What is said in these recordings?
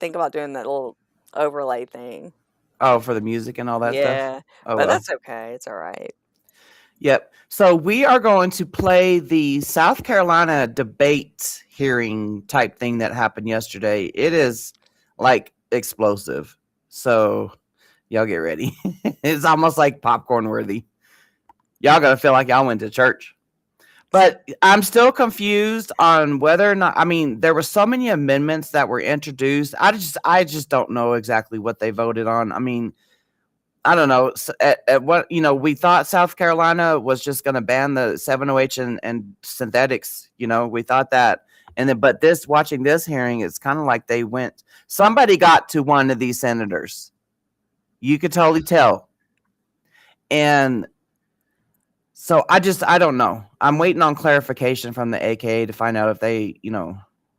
think about doing that little overlay thing. Oh, for the music and all that stuff? Yeah, Oh, but well. that's okay. It's all right. Yep. So we are going to play the South Carolina debate hearing type thing that happened yesterday. It is like explosive. So y'all get ready. It's almost like popcorn worthy. Y'all gotta feel like y'all went to church. But I'm still confused on whether or not. I mean, there were so many amendments that were introduced. I just don't know exactly what they voted on. I mean, I don't know. At what we thought South Carolina was just going to ban the 7OH and synthetics. We thought that, and then but watching this hearing, it's kind of like they went. Somebody got to one of these senators. You could totally tell, and so I don't know. I'm waiting on clarification from the AKA to find out if they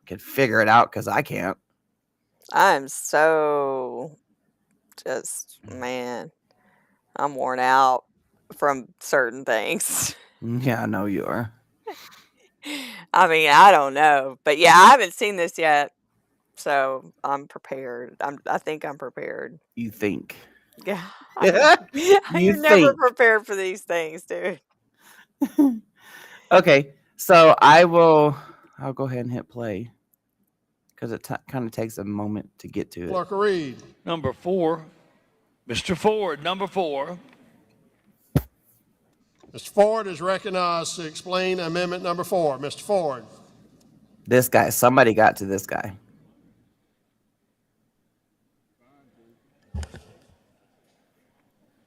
could figure it out because I can't. I'm so man, I'm worn out from certain things. Yeah, I know you are. I mean, I don't know, but yeah, I haven't seen this yet, so I'm prepared. I think I'm prepared. You think? Yeah, You you're never think? prepared for these things, dude. Okay, so I'll go ahead and hit play because it kind of takes a moment to get to it. Clerk read. Number 4, Mr. Ford, number 4. Mr. Ford is recognized to explain amendment number 4. Mr. Ford. This guy, somebody got to this guy.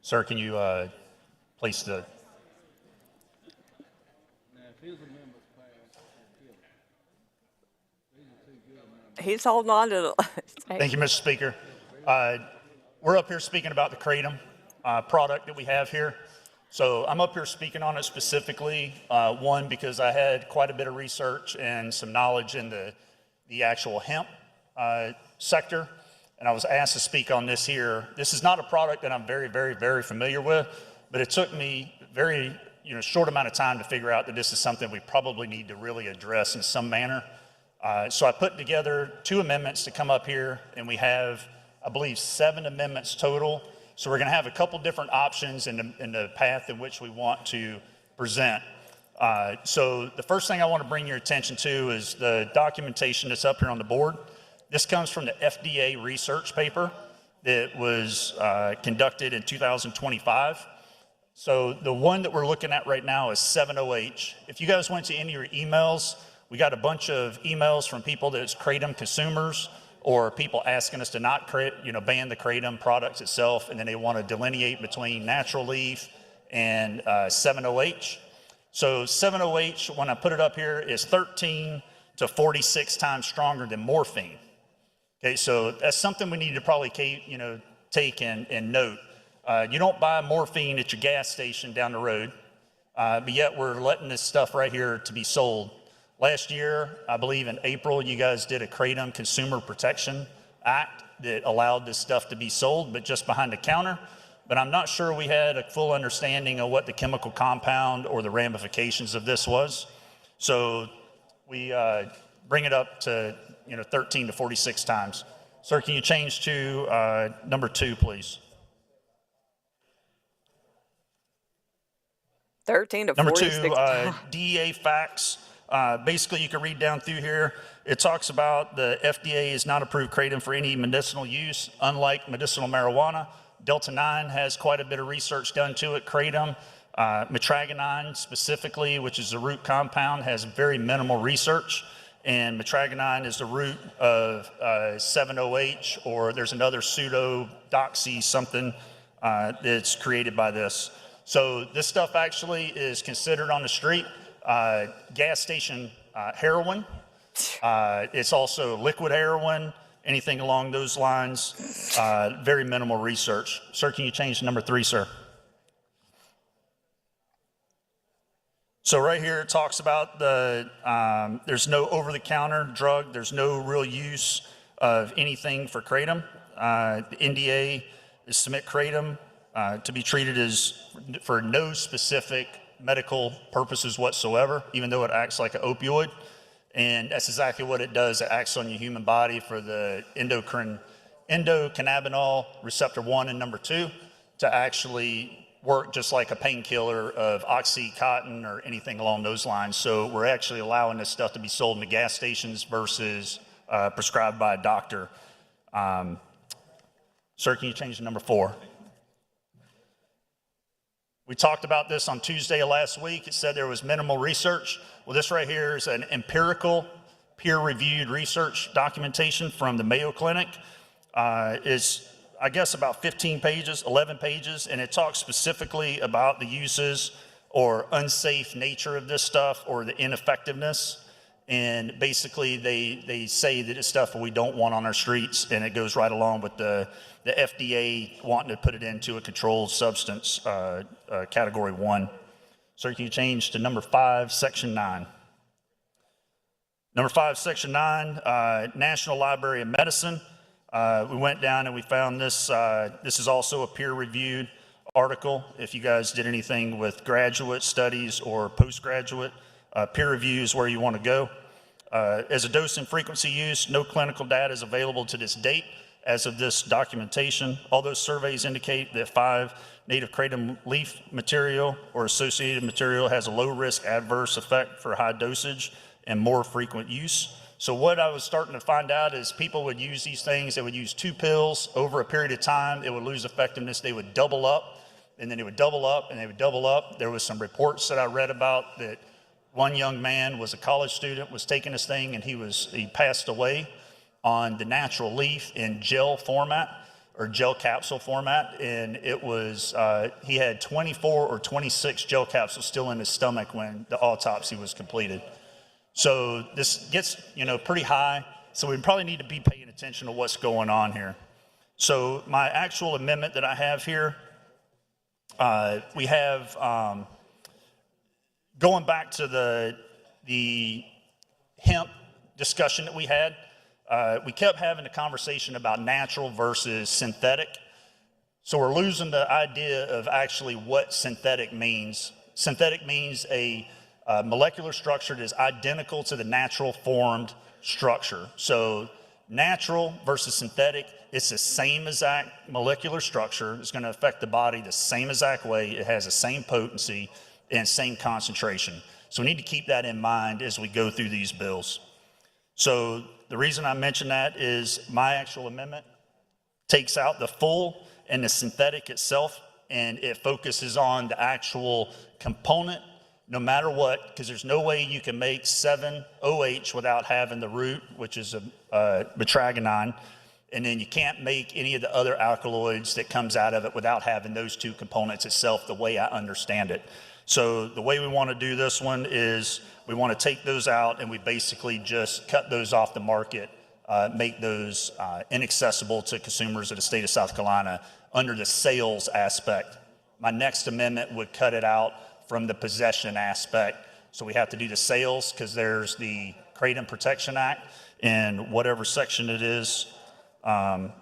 Sir, can you place the... He's holding on to the. Thank you, Mr. Speaker. We're up here speaking about the Kratom product that we have here. So I'm up here speaking on it specifically, one, because I had quite a bit of research and some knowledge in the actual hemp sector, and I was asked to speak on this here. This is not a product that I'm very, very, very familiar with, but it took me very short amount of time to figure out that this is something we probably need to really address in some manner. So I put together 2 amendments to come up here, and we have, I believe, 7 amendments total. So we're going to have a couple different options in the path in which we want to present. So the first thing I want to bring your attention to is the documentation that's up here on the board. This comes from the FDA research paper that was conducted in 2025. So the one that we're looking at right now is 7OH. If you guys went to any of your emails, we got a bunch of emails from people that's Kratom consumers or people asking us to not ban the Kratom products itself, and then they want to delineate between natural leaf and 7OH. So 7OH, when I put it up here, is 13 to 46 times stronger than morphine. Okay, so that's something we need to probably take and note. You don't buy morphine at your gas station down the road, but yet we're letting this stuff right here to be sold. Last year, I believe in April, you guys did a Kratom Consumer Protection Act that allowed this stuff to be sold, but just behind the counter. But I'm not sure we had a full understanding of what the chemical compound or the ramifications of this was. So we bring it up to 13 to 46 times. Sir, can you change to number 2, please? 13 to number 46 2, times. DEA facts. Basically, you can read down through here. It talks about the FDA has not approved Kratom for any medicinal use, unlike medicinal marijuana. Delta-9 has quite a bit of research done to it. Kratom, metragonine specifically, which is the root compound, has very minimal research. And metragonine is the root of 7OH, or there's another pseudo-doxy something that's created by this. So this stuff actually is considered on the street gas station heroin. It's also liquid heroin, anything along those lines. Very minimal research. Sir, can you change to number 3, sir? So right here it talks about there's no over-the-counter drug. There's no real use of anything for Kratom. The NDA is submit Kratom to be treated as for no specific medical purposes whatsoever, even though it acts like an opioid. And that's exactly what it does. It acts on your human body for the endocannabinol receptor 1 and number 2 to actually work just like a painkiller of Oxycontin or anything along those lines. So we're actually allowing this stuff to be sold in the gas stations versus prescribed by a doctor. Sir, can you change to number 4? We talked about this on Tuesday of last week. It said there was minimal research. Well, this right here is an empirical, peer-reviewed research documentation from the Mayo Clinic. It's, I guess, about 15 pages, 11 pages, and it talks specifically about the uses or unsafe nature of this stuff or the ineffectiveness. And basically, they say that it's stuff we don't want on our streets, and it goes right along with the FDA wanting to put it into a controlled substance category 1. So can you change to number 5, section 9? Number 5, section 9, National Library of Medicine. We went down and we found this. This is also a peer-reviewed article. If you guys did anything with graduate studies or postgraduate, peer review is where you want to go. As a dose and frequency use, no clinical data is available to this date as of this documentation. All those surveys indicate that 5 native kratom leaf material or associated material has a low-risk adverse effect for high dosage and more frequent use. So what I was starting to find out is people would use these things. They would use 2 pills over a period of time. It would lose effectiveness. They would double up, and then it would double up, and they would double up. There was some reports that I read about that one young man was a college student, was taking this thing, and he passed away on the natural leaf in gel format or gel capsule format. And it was, he had 24 or 26 gel capsules still in his stomach when the autopsy was completed. So this gets, pretty high. So we probably need to be paying attention to what's going on here. So my actual amendment that I have here, we have, going back to the hemp discussion that we had, we kept having a conversation about natural versus synthetic. So we're losing the idea of actually what synthetic means. Synthetic means a molecular structure that is identical to the natural formed structure. So natural versus synthetic, it's the same exact molecular structure. It's going to affect the body the same exact way. It has the same potency and same concentration. So we need to keep that in mind as we go through these bills. So the reason I mention that is my actual amendment takes out the full and the synthetic itself, and it focuses on the actual component no matter what, because there's no way you can make 7-OH without having the root, which is a metragonine, and then you can't make any of the other alkaloids that comes out of it without having those 2 components itself, the way I understand it. So the way we want to do this one is we want to take those out and we basically just cut those off the market, make those inaccessible to consumers of the state of South Carolina under the sales aspect. My next amendment would cut it out from the possession aspect. So we have to do the sales because there's the Kratom Protection Act in whatever section it is, Title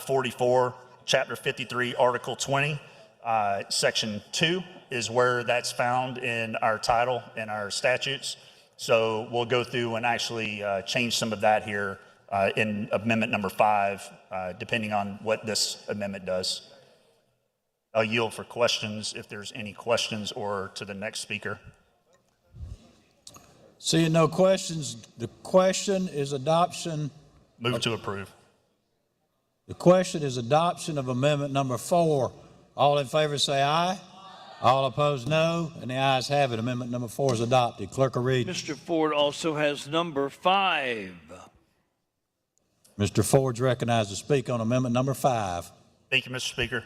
44, Chapter 53, Article 20. Section 2 is where that's found in our title and our statutes. So we'll go through and actually change some of that here in amendment number 5, depending on what this amendment does. I'll yield for questions if there's any questions, or to the next speaker. Seeing no questions, the question is adoption. Move to approve. The question is adoption of amendment number 4. All in favor say aye. All opposed no, and the ayes have it. Amendment number 4 is adopted. Clerk will read. Mr. Ford also has number 5. Mr. Ford's recognized to speak on amendment number 5. Thank you, Mr. Speaker.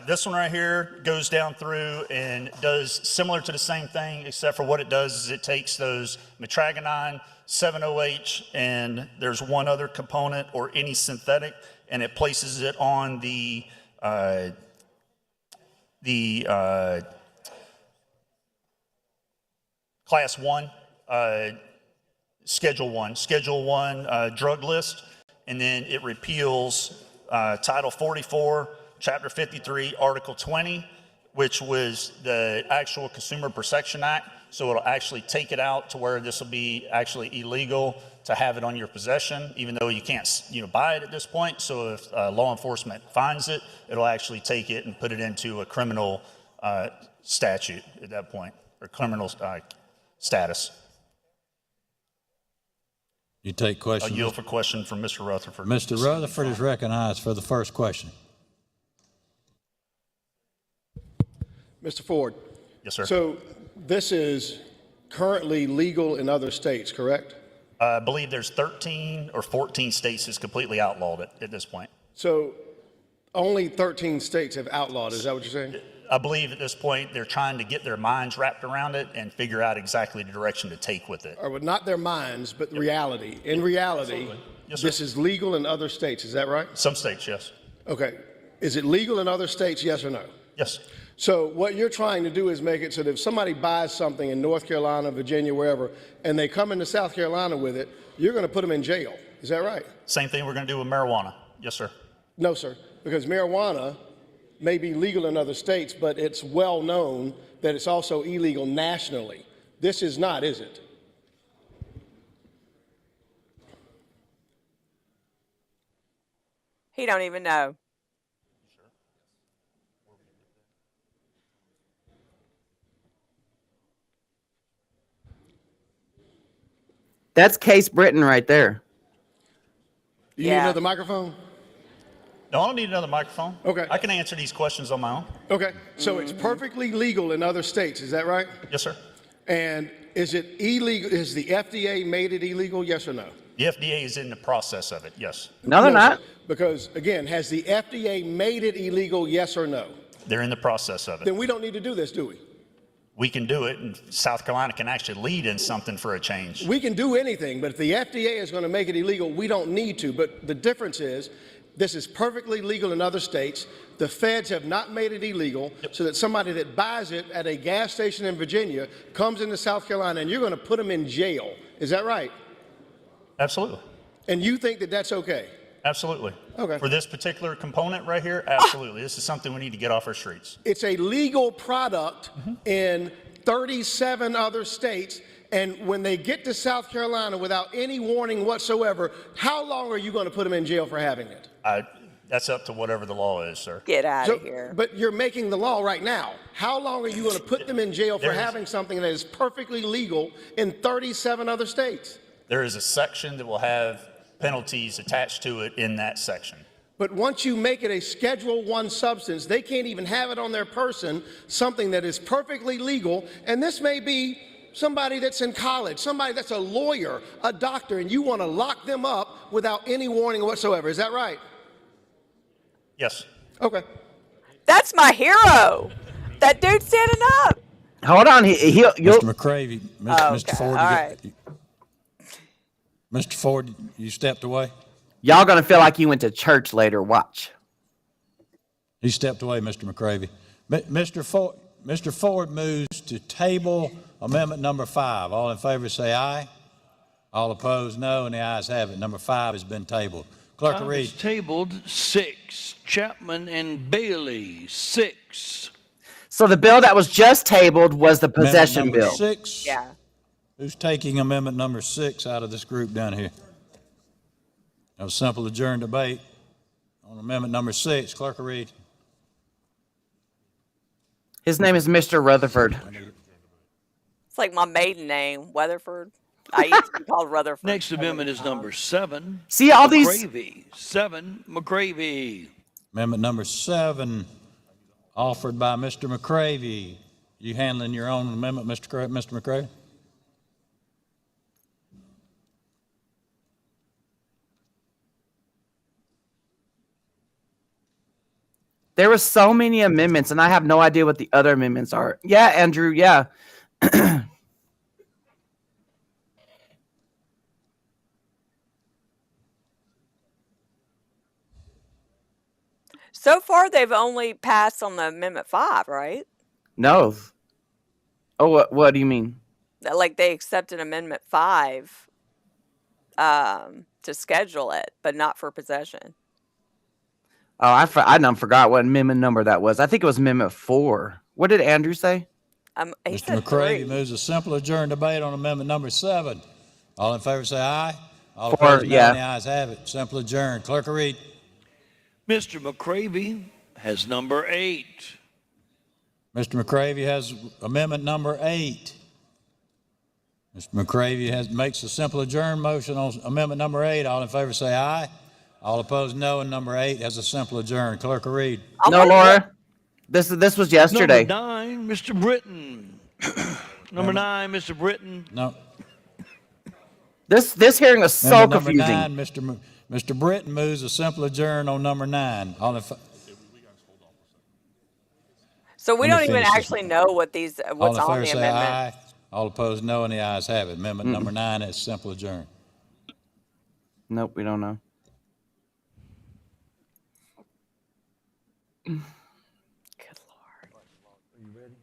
This one right here goes down through and does similar to the same thing, except for what it does is it takes those metragonine, 7-OH, and there's one other component or any synthetic, and it places it on the class 1, schedule 1 drug list, and then it repeals Title 44, Chapter 53, Article 20, which was the actual Consumer Protection Act. So it'll actually take it out to where this will be actually illegal to have it on your possession, even though you can't, buy it at this point. So if law enforcement finds it, it'll actually take it and put it into a criminal statute at that point, or criminal status. You take I'll questions. yield for question from Mr. Rutherford. Mr. Rutherford is recognized for the first question. Mr. Ford. Yes, sir. So this is currently legal in other states, correct? I believe there's 13 or 14 states that's completely outlawed it at this point. So only 13 states have outlawed, is that what you're saying? I believe at this point they're trying to get their minds wrapped around it and figure out exactly the direction to take with it. Or well, not their minds, but reality. In reality, Yes, sir. this is legal in other states, is that right? Some states, yes. Okay. Is it legal in other states, yes or no? Yes. So what you're trying to do is make it so that if somebody buys something in North Carolina, Virginia, wherever, and they come into South Carolina with it, you're going to put them in jail. Is that right? Same thing we're going to do with marijuana. Yes, sir. No, sir. Because marijuana may be legal in other states, but it's well known that it's also illegal nationally. This is not, is it? He don't even know. That's Case Britton right there. Do you need Yeah. another microphone? No, I don't need another microphone. Okay. I can answer these questions on my own. Okay. So it's perfectly legal in other states, is that right? Yes, sir. And is it illegal? Is the FDA made it illegal? Yes or no? The FDA is in the process of it. Yes. No, they're No, not. sir. Because again, has the FDA made it illegal? Yes or no? They're in the process of it. Then we don't need to do this, do we? We can do it, and South Carolina can actually lead in something for a change. We can do anything, but if the FDA is going to make it illegal, we don't need to. But the difference is, this is perfectly legal in other states. The feds have not made it illegal, so that somebody that buys it at a gas station in Virginia comes into South Carolina, and you're going to put them in jail. Is that right? Absolutely. And you think that that's okay? Absolutely. Okay. For this particular component right here, absolutely. This is something we need to get off our streets. It's a legal product in 37 other states, and when they get to South Carolina without any warning whatsoever, how long are you going to put them in jail for having it? That's up to whatever the law is, sir. Get out So- of here. But you're making the law right now. How long are you going to put them in jail for There's- having something that is perfectly legal in 37 other states? There is a section that will have penalties attached to it in that section. But once you make it a Schedule I substance, they can't even have it on their person, something that is perfectly legal. And this may be somebody that's in college, somebody that's a lawyer, a doctor, and you want to lock them up without any warning whatsoever. Is that right? Yes. Okay. That's my hero. That dude standing up. Hold on. You'll Mr. McCravey, Oh, Mr. okay. Ford, All right. Mr. Ford, you stepped away? y'all gonna feel like you went to church later. Watch. He stepped away, Mr. McCravey. Mr. Ford moves to table amendment number 5. All in favor say aye. All opposed, no, and the ayes have it. Number 5 has been tabled. Clerk will read. It's tabled 6. Chapman and Bailey, 6. So the bill that was just tabled was the Amendment possession number bill. 6. Yeah. Who's taking amendment number 6 out of this group down here? That was simple adjourned debate on amendment number 6. Clerk will read. His name is Mr. Rutherford. It's like my maiden name, Weatherford. I used to be called Rutherford. Next amendment is number 7. See all these. McCravey, 7. McCravey. Amendment number 7, offered by Mr. McCravey. You handling your own amendment, Mr. McCravey? There were so many amendments, and I have no idea what the other amendments are. Yeah, Andrew. Yeah. So far, they've only passed on the Amendment 5, right? No. Oh, what do you mean? Like they accepted Amendment 5 to schedule it, but not for possession. Oh, I done forgot what amendment number that was. I think it was Amendment 4. What did Andrew say? He Mr. said McCravy 3. moves a simple adjourned debate on amendment number 7. All in favor say aye. All 4, opposed, no, yeah. and the ayes have it. Simple adjourned. Clerk will read. Mr. McCravy has number 8. Mr. McCravy has amendment number 8. Mr. McCravy makes a simple adjourn motion on amendment number 8. All in favor say aye. All opposed, no, and number 8 has a simple adjourn. Clerk will read. No, Laura. This was yesterday. Number 9, Mr. Britton. Number 9, Mr. Britton. No. This hearing was so Amendment number confusing. 9, Mr. Britton moves a simple adjourn on number 9. All in So we Let me don't even finish this actually one. know what's All in on favor the say amendment. aye. All opposed, no, and the ayes have it. Amendment number 9 is simple adjourn. Nope, we don't know. Good Lord. Are you ready?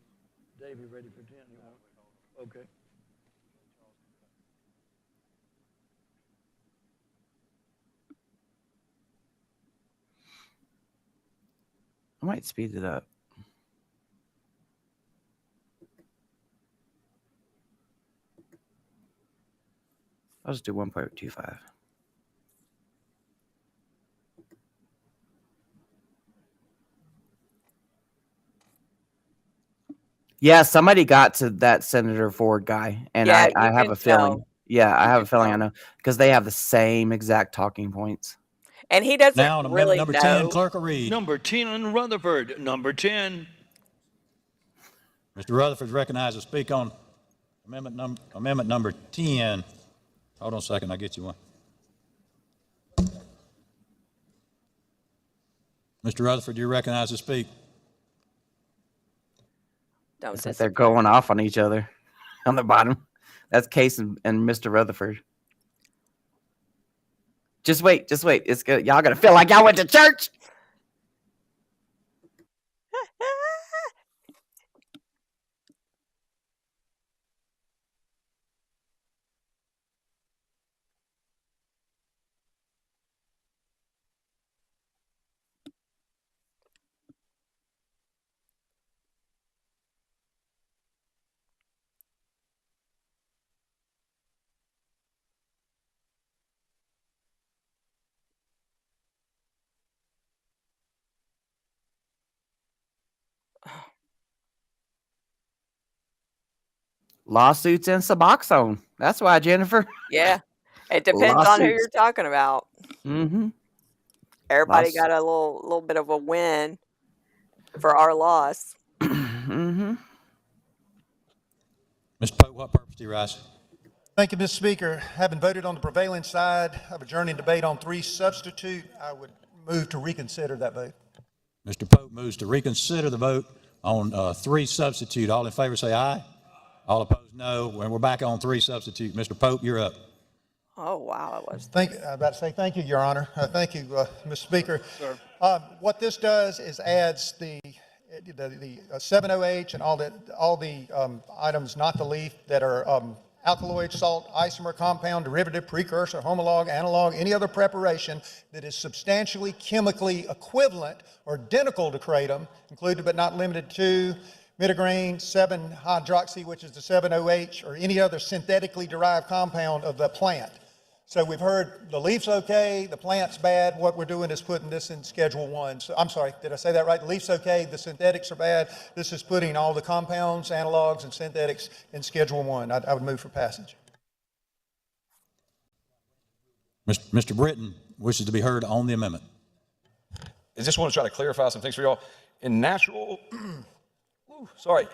Dave, you ready for 10? Okay. I might speed it up. I'll just do 1.25. Yeah, somebody got to that Senator Ford guy, and Yeah, I you have can a feeling. tell. Yeah, I You have can a feeling I tell. know because they have the same exact talking points. And he doesn't Now on amendment really number know. 10, clerk will read. Number 10, Rutherford. Number 10. Mr. Rutherford is recognized to speak on amendment number 10. Hold on a second, I'll get you one. Mr. Rutherford, you're recognized to speak. Don't It's like disappear. they're going off on each other on the bottom. That's Case and Mr. Rutherford. Just wait. It's good. Y'all gonna feel like y'all went to church. Lawsuits and Suboxone. That's why, Jennifer. Yeah. It depends on who Lawsuits. you're talking about. Mm-hmm. Everybody Loss. got a little bit of a win for our loss. Mm-hmm. Mr. Pope, what purpose do you rise? Thank you, Mr. Speaker. Having voted on the prevailing side of adjourning debate on 3 substitute, I would move to reconsider that vote. Mr. Pope moves to reconsider the vote on 3 substitute. All in favor say aye. All opposed, no. And we're back on 3 substitute. Mr. Pope, you're up. Oh, wow. It was. I'm about to say thank you, Your Honor. Thank you, Mr. Speaker. What this does is adds the 7-OH and all the items, not the leaf, that are alkaloid, salt, isomer, compound, derivative, precursor, homolog, analog, any other preparation that is substantially chemically equivalent or identical to kratom, included but not limited to mitigrane, 7-hydroxy, which is the 7-OH, or any other synthetically derived compound of the plant. So we've heard the leaf's okay, the plant's bad. What we're doing is putting this in Schedule 1. So, I'm sorry, did I say that right? The leaf's okay, the synthetics are bad. This is putting all the compounds, analogs, and synthetics in Schedule 1. I would move for passage. Mr. Britton wishes to be heard on the amendment. I just want to try to clarify some things for y'all. In natural,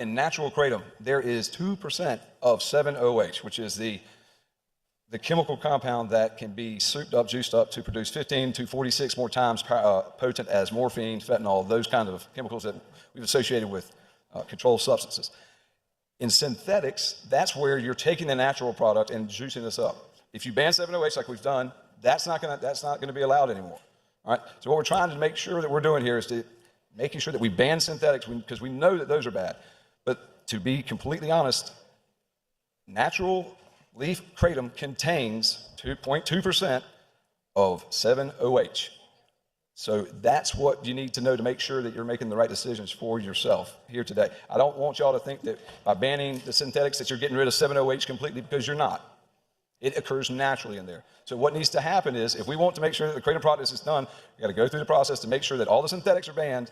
in natural kratom, there is 2% of 7-OH, which is the chemical compound that can be souped up, juiced up to produce 15 to 46 more times potent as morphine, fentanyl, those kind of chemicals that we've associated with controlled substances. In synthetics, that's where you're taking the natural product and juicing this up. If you ban 7-OH like we've done, that's not going to be allowed anymore. All right. So what we're trying to make sure that we're doing here is making sure that we ban synthetics because we know that those are bad. But to be completely honest, natural leaf kratom contains 2.2% of 7-OH. So that's what you need to know to make sure that you're making the right decisions for yourself here today. I don't want y'all to think that by banning the synthetics that you're getting rid of 7-OH completely, because you're not. It occurs naturally in there. So what needs to happen is, if we want to make sure that the Kratom process is done, we got to go through the process to make sure that all the synthetics are banned.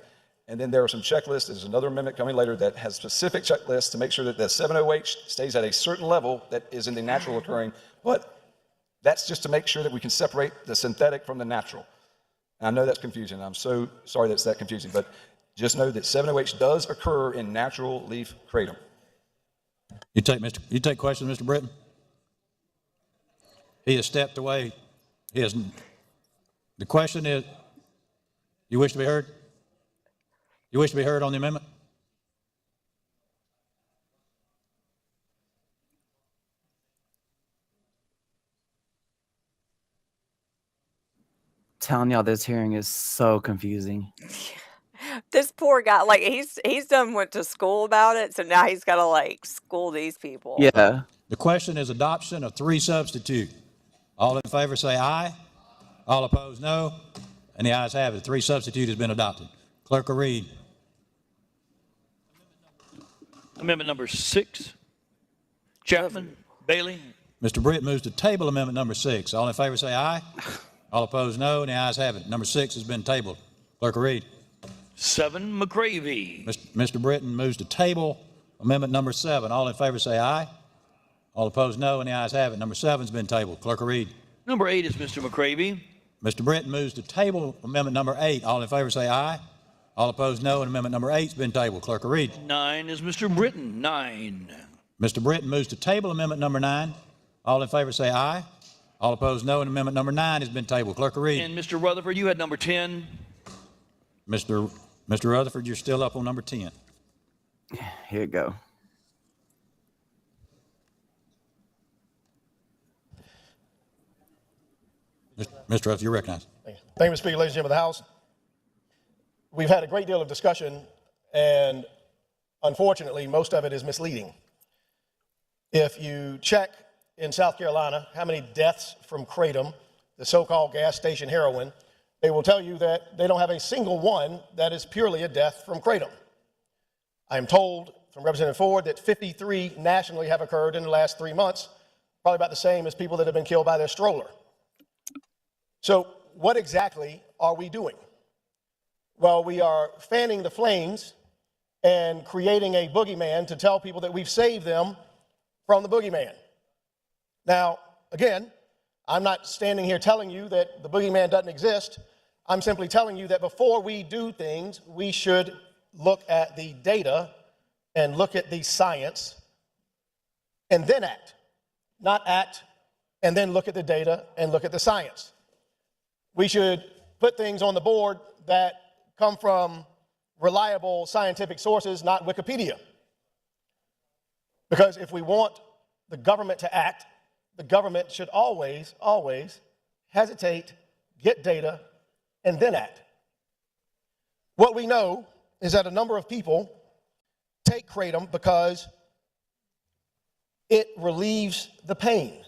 And then there are some checklists. There's another amendment coming later that has specific checklists to make sure that the 7-OH stays at a certain level that is in the natural occurring. But that's just to make sure that we can separate the synthetic from the natural. And I know that's confusing. I'm so sorry that's that confusing. But just know that 7-OH does occur in natural leaf kratom. You take questions, Mr. Britton? He has stepped away. The question is, you wish to be heard? You wish to be heard on the amendment? Telling y'all this hearing is so confusing. This poor guy, like he's done went to school about it, so now he's got to like school these people. Yeah. The question is adoption of 3 substitute. All in favor say aye. All opposed no. And the ayes have it. 3 substitute has been adopted. Clerk will read. Amendment number 6, Chapman, Bailey. Mr. Britt moves to table amendment number 6. All in favor say aye. All opposed no. And the ayes have it. Number 6 has been tabled. Clerk will read. 7, McGravy. Mr. Britton moves to table amendment number 7. All in favor say aye. All opposed no. And the ayes have it. Number 7 has been tabled. Clerk will read. Number 8 is Mr. McGravy. Mr. Britton moves to table amendment number 8. All in favor say aye. All opposed no. And amendment number 8 has been tabled. Clerk will read. 9 is Mr. Britton. 9. Mr. Britton moves to table amendment number 9. All in favor say aye. All opposed no. And amendment number 9 has been tabled. Clerk will read. And Mr. Rutherford, you had number 10. Mr. Rutherford, you're still up on number 10. Here you go. Mr. Rutherford, you're recognized. Thank you, Mr. Speaker, ladies and gentlemen of the House. We've had a great deal of discussion, and unfortunately, most of it is misleading. If you check in South Carolina how many deaths from kratom, the so-called gas station heroin, they will tell you that they don't have a single one that is purely a death from kratom. I am told from Representative Ford that 53 nationally have occurred in the last 3 months, probably about the same as people that have been killed by their stroller. So what exactly are we doing? Well, we are fanning the flames and creating a boogeyman to tell people that we've saved them from the boogeyman. Now, again, I'm not standing here telling you that the boogeyman doesn't exist. I'm simply telling you that before we do things, we should look at the data and look at the science and then act. Not act and then look at the data and look at the science. We should put things on the board that come from reliable scientific sources, not Wikipedia. Because if we want the government to act, the government should always, always hesitate, get data, and then act. What we know is that a number of people take kratom because it relieves the pain.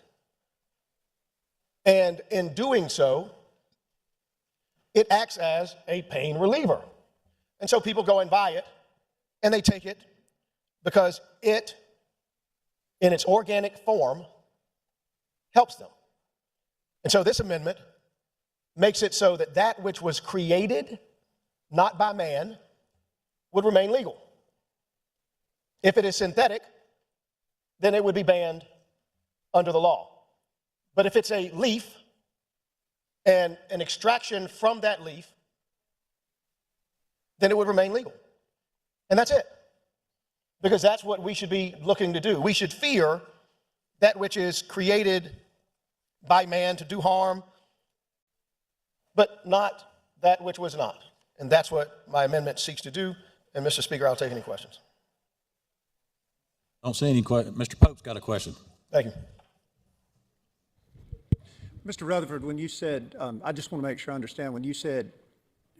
And in doing so, it acts as a pain reliever. And so people go and buy it, and they take it because it, in its organic form, helps them. And so this amendment makes it so that that which was created, not by man, would remain legal. If it is synthetic, then it would be banned under the law. But if it's a leaf, and an extraction from that leaf, then it would remain legal. And that's it. Because that's what we should be looking to do. We should fear that which is created by man to do harm, but not that which was not. And that's what my amendment seeks to do. And Mr. Speaker, I'll take any questions. Don't see any questions. Mr. Pope's got a question. Thank you. Mr. Rutherford, when you said, I just want to make sure I understand, when you said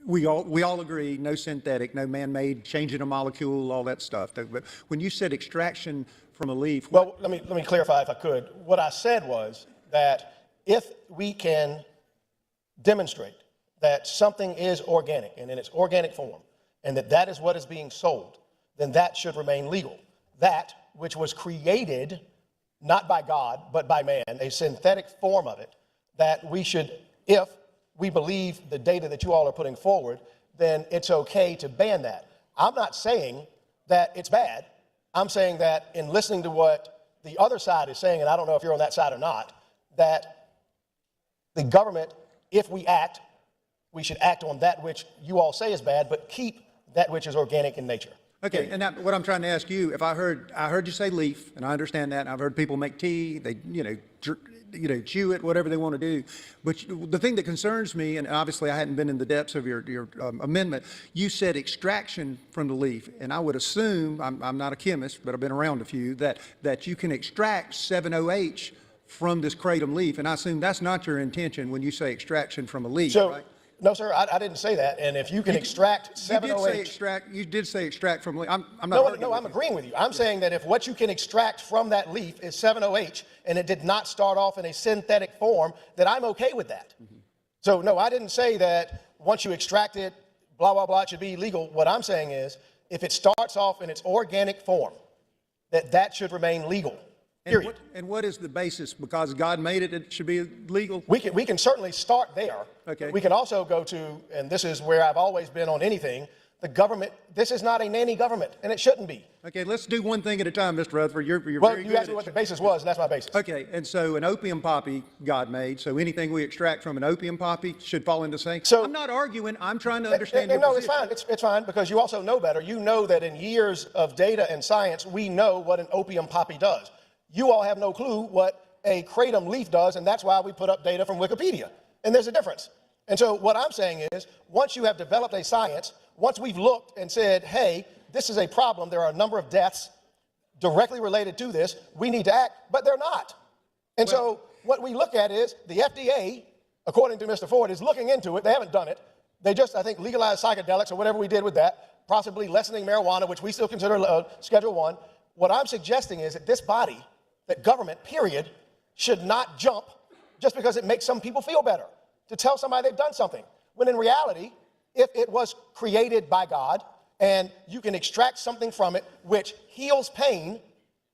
we all agree, no synthetic, no man-made, changing a molecule, all that stuff. But when you said extraction from a leaf. Well, let me clarify if I could. What I said was that if we can demonstrate that something is organic and in its organic form, and that that is what is being sold, then that should remain legal. That which was created not by God, but by man, a synthetic form of it, that we should, if we believe the data that you all are putting forward, then it's okay to ban that. I'm not saying that it's bad. I'm saying that in listening to what the other side is saying, and I don't know if you're on that side or not, that the government, if we act, we should act on that which you all say is bad, but keep that which is organic in nature. Okay, and what I'm trying to ask you, if I heard you say leaf, and I understand that, and I've heard people make tea, they, chew it, whatever they want to do. But the thing that concerns me, and obviously I hadn't been in the depths of your amendment, you said extraction from the leaf, and I would assume, I'm not a chemist, but I've been around a few, that you can extract 7-OH from this kratom leaf, and I assume that's not your intention when you say extraction from a leaf, right? No, sir, I didn't say that. And if you can extract 7-OH. You did say extract from leaf. I'm not. No, I'm agreeing with you. I'm saying that if what you can extract from that leaf is 7-OH and it did not start off in a synthetic form, that I'm okay with that. Mm-hmm. So, no, I didn't say that once you extract it, blah, blah, blah, it should be illegal. What I'm saying is if it starts off in its organic form, that should remain legal. Period. And what is the basis? Because God made it, it should be legal? We can certainly start there. Okay. We can also go to, and this is where I've always been on anything, the government. This is not a nanny government, and it shouldn't be. Okay, let's do one thing at a time, Mr. Rutherford. You're well, very good. You asked me what the basis was, and that's my basis. Okay, and so an opium poppy God made, so anything we extract from an opium poppy should fall into the same. So I'm not arguing. I'm trying to understand your position. No, it's fine. It's fine because you also know better. You know that in years of data and science, we know what an opium poppy does. You all have no clue what a kratom leaf does, and that's why we put up data from Wikipedia. And there's a difference. And so what I'm saying is, once you have developed a science, once we've looked and said, hey, this is a problem, there are a number of deaths directly related to this, we need to act, but they're not. And so what we look at is the FDA, according to Mr. Ford, is looking into it. They haven't done it. They just, I think, legalized psychedelics or whatever we did with that, possibly lessening marijuana, which we still consider Schedule 1. What I'm suggesting is that this body, that government, period, should not jump just because it makes some people feel better to tell somebody they've done something. When in reality, if it was created by God and you can extract something from it which heals pain,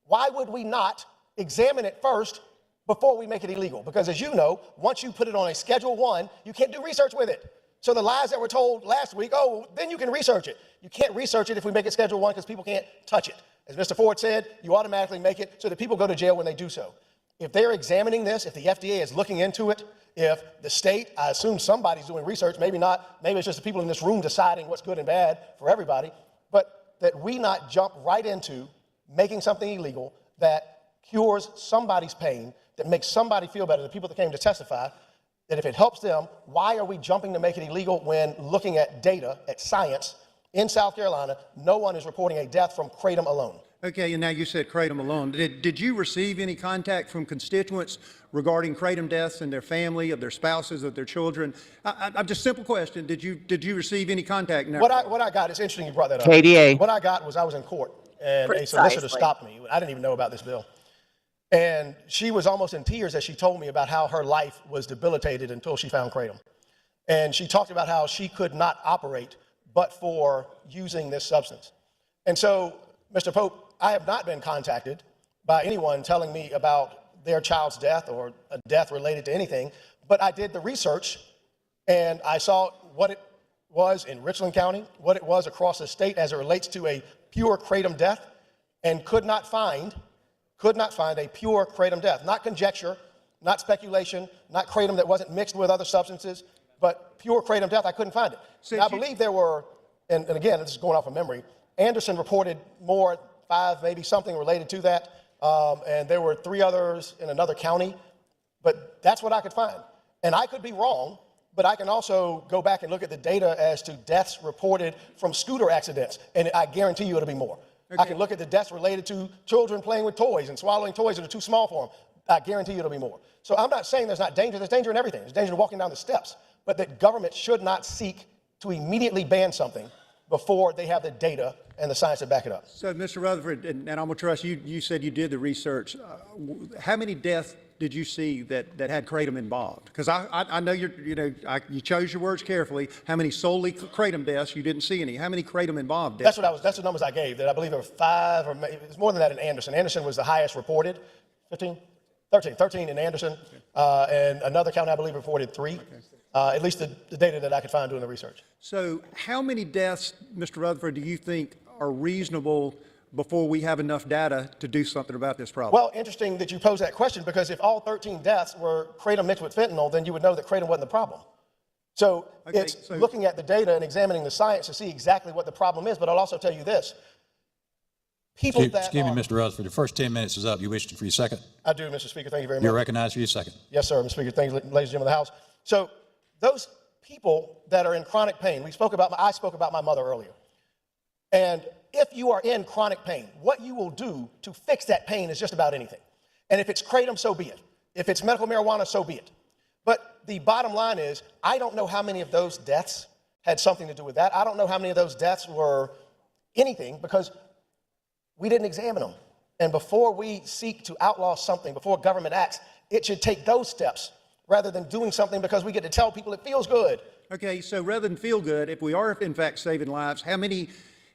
why would we not examine it first before we make it illegal? Because as you know, once you put it on a Schedule 1, you can't do research with it. So the lies that were told last week, oh, then you can research it. You can't research it if we make it Schedule 1 because people can't touch it. As Mr. Ford said, you automatically make it so that people go to jail when they do so. If they're examining this, if the FDA is looking into it, if the state, I assume somebody's doing research, maybe not, maybe it's just the people in this room deciding what's good and bad for everybody, but that we not jump right into making something illegal that cures somebody's pain, that makes somebody feel better, the people that came to testify, that if it helps them, why are we jumping to make it illegal when looking at data, at science, in South Carolina, no one is reporting a death from kratom alone. Okay, and now you said kratom alone. Did you receive any contact from constituents regarding kratom deaths and their family, of their spouses, of their children? I'm just simple question. Did you receive any contact? What I got, it's interesting you brought that up. KDA. What I got was I was in court and a solicitor stopped me. I didn't even know about this bill. And she was almost in tears as she told me about how her life was debilitated until she found kratom. And she talked about how she could not operate but for using this substance. And so, Mr. Pope, I have not been contacted by anyone telling me about their child's death or a death related to anything, but I did the research and I saw what it was in Richland County, what it was across the state as it relates to a pure kratom death, and could not find a pure kratom death. Not conjecture, not speculation, not kratom that wasn't mixed with other substances, but pure kratom death, I couldn't find it. I believe there were, and again, this is going off of memory, Anderson reported more, 5, maybe something related to that, and there were 3 others in another county, but that's what I could find. And I could be wrong, but I can also go back and look at the data as to deaths reported from scooter accidents, and I guarantee you it'll be more. Okay. I can look at the deaths related to children playing with toys and swallowing toys that are too small for them. I guarantee you it'll be more. So I'm not saying there's not danger. There's danger in everything. There's danger in walking down the steps, but that government should not seek to immediately ban something before they have the data and the science to back it up. So, Mr. Rutherford, and I'm going to trust you, you said you did the research. How many deaths did you see that had kratom involved? Because I know you chose your words carefully. How many solely kratom deaths? You didn't see any. How many kratom involved deaths? That's the numbers I gave, that I believe there were 5, or maybe, it's more than that in Anderson. Anderson was the highest reported, 13 in Anderson, and another county I believe reported 3. At least the data that I could find doing the research. So how many deaths, Mr. Rutherford, do you think are reasonable before we have enough data to do something about this problem? Well, interesting that you pose that question, because if all 13 deaths were kratom mixed with fentanyl, then you would know that kratom wasn't the problem. So it's looking at the data and examining the science to see exactly what the problem is. But I'll also tell you this. Excuse me, Mr. Rutherford, the first 10 minutes is up. You wish for your second? I do, Mr. Speaker. Thank you very much. You're recognized for your second. Yes, sir, Mr. Speaker. Thank you, ladies and gentlemen of the House. So those people that are in chronic pain, I spoke about my mother earlier. And if you are in chronic pain, what you will do to fix that pain is just about anything. And if it's kratom, so be it. If it's medical marijuana, so be it. But the bottom line is, I don't know how many of those deaths had something to do with that. I don't know how many of those deaths were anything, because we didn't examine them. And before we seek to outlaw something, before government acts, it should take those steps rather than doing something because we get to tell people it feels good. Okay, so rather than feel good, if we are in fact saving lives,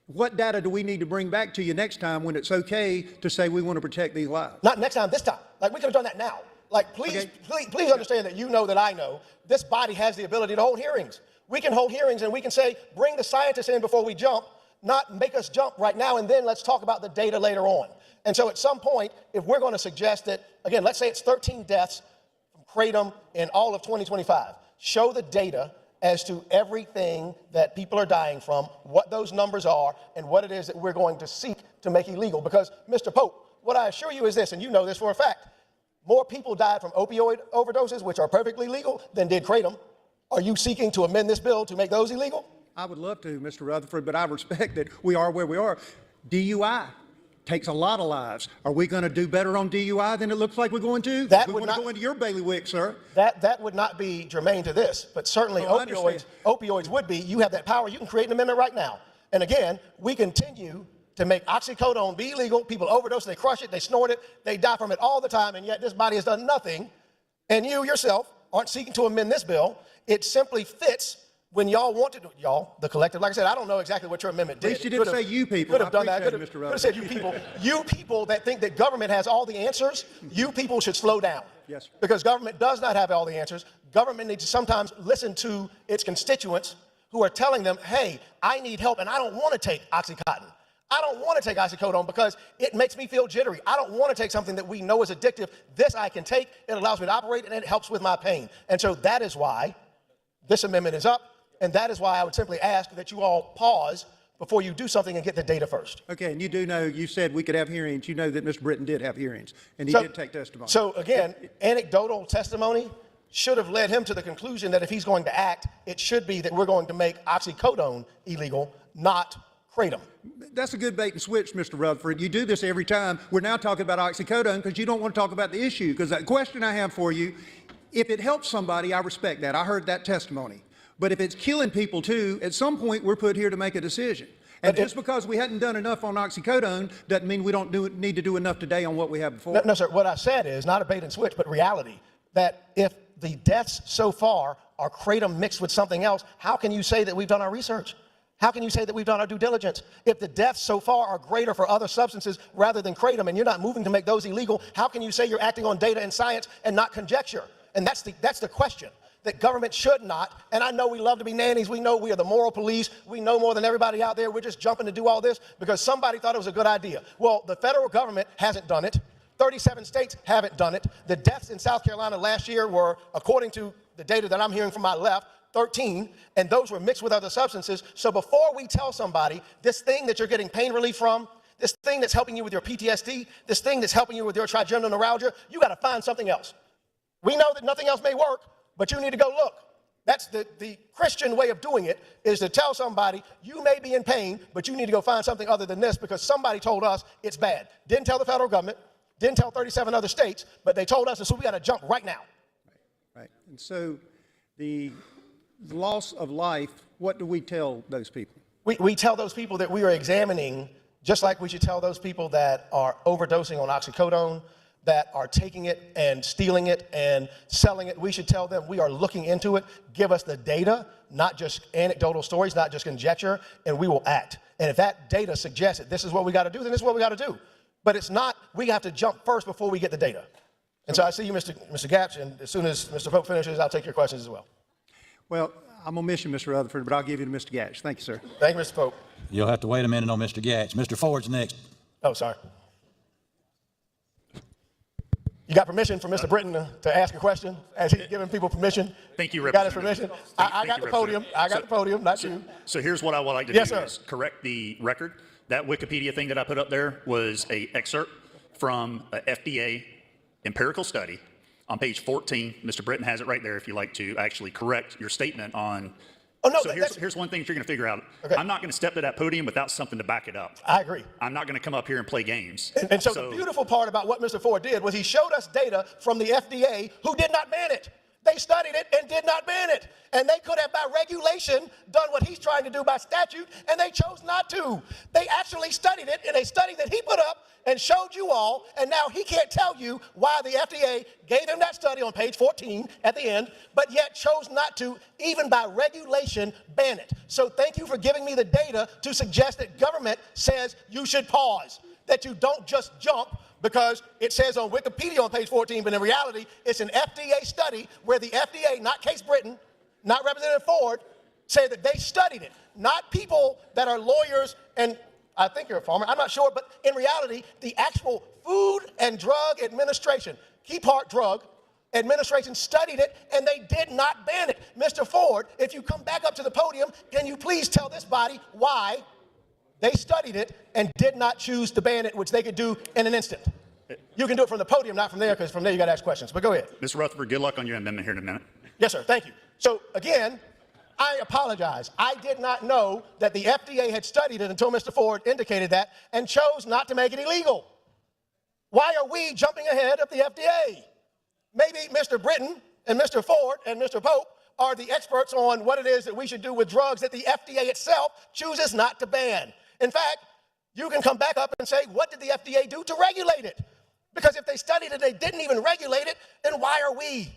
what data do we need to bring back to you next time when it's okay to say we want to protect these lives? Not next time, this time. Like, we could have done that now. Like, please understand that you know that I know this body has the ability to hold hearings. We can hold hearings and we can say, bring the scientists in before we jump, not make us jump right now, and then let's talk about the data later on. And so at some point, if we're going to suggest that, again, let's say it's 13 deaths from kratom in all of 2025, show the data as to everything that people are dying from, what those numbers are, and what it is that we're going to seek to make illegal. Because, Mr. Pope, what I assure you is this, and you know this for a fact, more people died from opioid overdoses, which are perfectly legal, than did kratom. Are you seeking to amend this bill to make those illegal? I would love to, Mr. Rutherford, but I respect that we are where we are. DUI takes a lot of lives. Are we going to do better on DUI than it looks like we're going to? That we would want to not go into your bailiwick, sir. That would not be germane to this, but certainly opioids would be. You have that power. You can create an amendment right now. And again, we continue to make oxycodone be illegal. People overdose, they crush it, they snort it, they die from it all the time, and yet this body has done nothing. And you yourself aren't seeking to amend this bill. It simply fits when y'all want to do it. Y'all, the collective. Like I said, I don't know exactly what your amendment did. At least you didn't say you people. Could have done that. Could have said you people. You people that think that government has all the answers, you people should slow down. Yes. Because government does not have all the answers. Government needs to sometimes listen to its constituents who are telling them, hey, I need help and I don't want to take Oxycontin. I don't want to take oxycodone because it makes me feel jittery. I don't want to take something that we know is addictive. This I can take. It allows me to operate, and it helps with my pain. And so that is why this amendment is up, and that is why I would simply ask that you all pause before you do something and get the data first. Okay, and you do know, you said we could have hearings. You know that Mr. Britton did have hearings, and he did take testimony. So again, anecdotal testimony should have led him to the conclusion that if he's going to act, it should be that we're going to make oxycodone illegal, not kratom. That's a good bait and switch, Mr. Rutherford. You do this every time. We're now talking about oxycodone because you don't want to talk about the issue. Because that question I have for you, if it helps somebody, I respect that. I heard that testimony. But if it's killing people too, at some point we're put here to make a decision. And just because we hadn't done enough on oxycodone doesn't mean we don't need to do enough today on what we have before. No, sir. What I said is not a bait and switch, but reality. That if the deaths so far are kratom mixed with something else, how can you say that we've done our research? How can you say that we've done our due diligence? If the deaths so far are greater for other substances rather than kratom, and you're not moving to make those illegal, how can you say you're acting on data and science and not conjecture? And that's the question that government should not. And I know we love to be nannies. We know we are the moral police. We know more than everybody out there. We're just jumping to do all this because somebody thought it was a good idea. Well, the federal government hasn't done it. 37 states haven't done it. The deaths in South Carolina last year were, according to the data that I'm hearing from my left, 13, and those were mixed with other substances. So before we tell somebody this thing that you're getting pain relief from, this thing that's helping you with your PTSD, this thing that's helping you with your trigeminal neuralgia, you got to find something else. We know that nothing else may work, but you need to go look. That's the Christian way of doing it, is to tell somebody, you may be in pain, but you need to go find something other than this because somebody told us it's bad. Didn't tell the federal government, didn't tell 37 other states, but they told us, and so we got to jump right now. Right. And so the loss of life, what do we tell those people? We tell those people that we are examining, just like we should tell those people that are overdosing on oxycodone, that are taking it and stealing it and selling it. We should tell them we are looking into it. Give us the data, not just anecdotal stories, not just conjecture, and we will act. And if that data suggests that this is what we got to do, then this is what we got to do. But it's not, we have to jump first before we get the data. And so I see you, Mr. Gatch, and as soon as Mr. Pope finishes, I'll take your questions as well. Well, I'm going to miss you, Mr. Rutherford, but I'll give you to Mr. Gatch. Thank you, sir. Thank you, Mr. Pope. You'll have to wait a minute on Mr. Gatch. Mr. Ford's next. Oh, sorry. You got permission from Mr. Britton to ask a question? Has he given people permission? Thank you, Got his Representative. permission? Thank I got you, the podium. I got the podium, not you. So here's what I would like to Yes, do sir. is correct the record. That Wikipedia thing that I put up there was a excerpt from a FDA empirical study on page 14. Mr. Britton has it right there if you'd like to actually correct your statement on. Oh, no, So here's one thing that you're going to figure out. Okay. I'm not going to step to that podium without something to back it up. I agree. I'm not going to come up here and play games. And so the beautiful part about what Mr. Ford did was he showed us data from the FDA who did not ban it. They studied it and did not ban it. And they could have, by regulation, done what he's trying to do by statute, and they chose not to. They actually studied it in a study that he put up and showed you all, and now he can't tell you why the FDA gave him that study on page 14 at the end, but yet chose not to, even by regulation, ban it. So thank you for giving me the data to suggest that government says you should pause, that you don't just jump because it says on Wikipedia on page 14, but in reality, it's an FDA study where the FDA, not Case Britton, not Representative Ford, say that they studied it, not people that are lawyers and I think you're a farmer, I'm not sure, but in reality, the actual Food and Drug Administration, key part drug, administration studied it and they did not ban it. Mr. Ford, if you come back up to the podium, can you please tell this body why they studied it and did not choose to ban it, which they could do in an instant? You can do it from the podium, not from there, because from there you got to ask questions. But go ahead. Mr. Rutherford, good luck on your amendment here in a minute. Yes, sir. Thank you. So again, I apologize. I did not know that the FDA had studied it until Mr. Ford indicated that and chose not to make it illegal. Why are we jumping ahead of the FDA? Maybe Mr. Britton and Mr. Ford and Mr. Pope are the experts on what it is that we should do with drugs that the FDA itself chooses not to ban. In fact, you can come back up and say, what did the FDA do to regulate it? Because if they studied it, they didn't even regulate it, then why are we?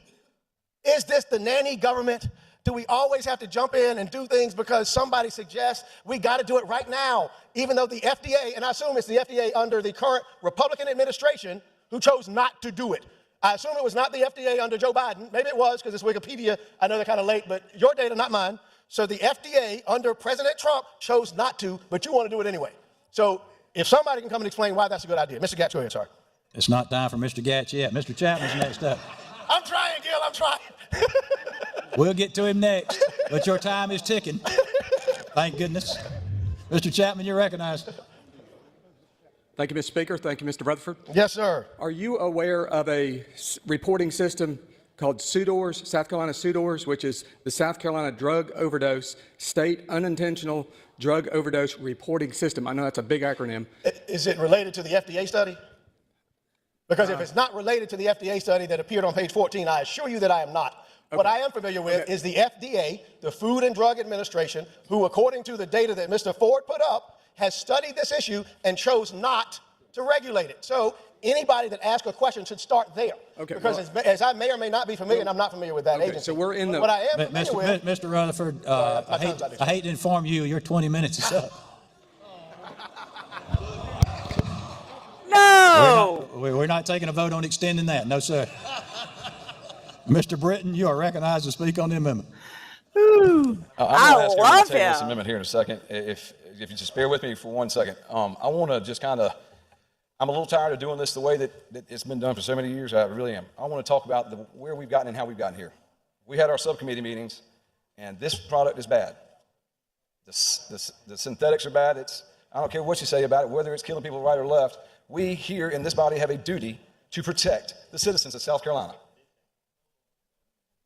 Is this the nanny government? Do we always have to jump in and do things because somebody suggests we got to do it right now, even though the FDA, and I assume it's the FDA under the current Republican administration who chose not to do it. I assume it was not the FDA under Joe Biden. Maybe it was because it's Wikipedia. I know they're kind of late, but your data, not mine. So the FDA under President Trump chose not to, but you want to do it anyway. So if somebody can come and explain why that's a good idea. Mr. Gatch, go ahead, sorry. It's not time for Mr. Gatch yet. Mr. Chapman's next up. I'm trying, Gil, I'm trying. We'll get to him next, but your time is ticking. Thank goodness. Mr. Chapman, you're recognized. Thank you, Mr. Speaker. Thank you, Mr. Rutherford. Yes, sir. Are you aware of a reporting system called SUDORS, South Carolina SUDORS, which is the South Carolina Drug Overdose State Unintentional Drug Overdose Reporting System? I know that's a big acronym. Is it related to the FDA study? Because if it's not related to the FDA study that appeared on page 14, I assure you that I am not. Okay. What I am familiar with is the FDA, the Food and Drug Administration, who, according to the data that Mr. Ford put up, has studied this issue and chose not to regulate it. So anybody that asks a question should start there. Okay. Because as I may or may not be familiar, and I'm not familiar with that agency. So we're in the... What I am familiar with... Mr. Rutherford, I hate to inform you, your 20 minutes is up. No! We're not taking a vote on extending that. No, sir. Mr. Britton, you are recognized to speak on the amendment. I love to table this him. amendment here in a second. If you just bear with me for 1 second. I want to just kind of, I'm a little tired of doing this the way that it's been done for so many years. I really am. I want to talk about where we've gotten and how we've gotten here. We had our subcommittee meetings, and this product is bad. The synthetics are bad. I don't care what you say about it, whether it's killing people right or left. We here in this body have a duty to protect the citizens of South Carolina.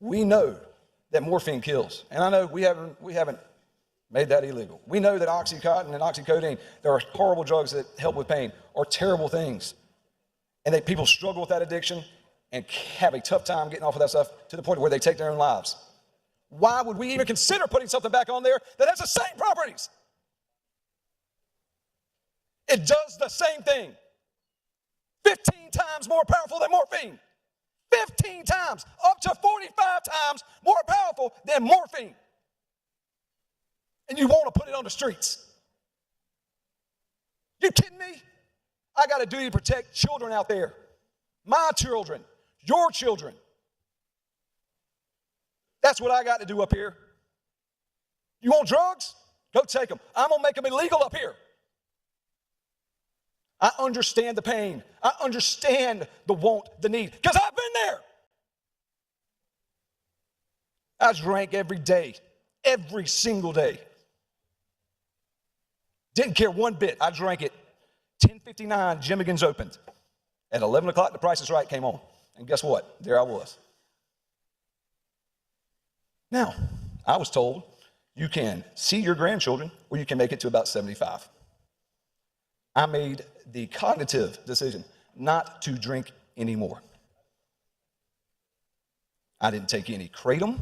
We know that morphine kills, and I know we haven't made that illegal. We know that Oxycontin and oxycodone, there are horrible drugs that help with pain, are terrible things, and that people struggle with that addiction and have a tough time getting off of that stuff to the point where they take their own lives. Why would we even consider putting something back on there that has the same properties? It does the same thing. 15 times more powerful than morphine. 15 times, up to 45 times more powerful than morphine. And you want to put it on the streets. You kidding me? I got a duty to protect children out there. My children, your children. That's what I got to do up here. You want drugs? Go take them. I'm going to make them illegal up here. I understand the pain. I understand the want, the need, because I've been there. I drank every day, every single day. Didn't care one bit. I drank it. 10:59, Jimmigans opened. At 11 o'clock, The Price is Right came on. And guess what? There I was. Now, I was told you can see your grandchildren or you can make it to about 75. I made the cognitive decision not to drink anymore. I didn't take any kratom.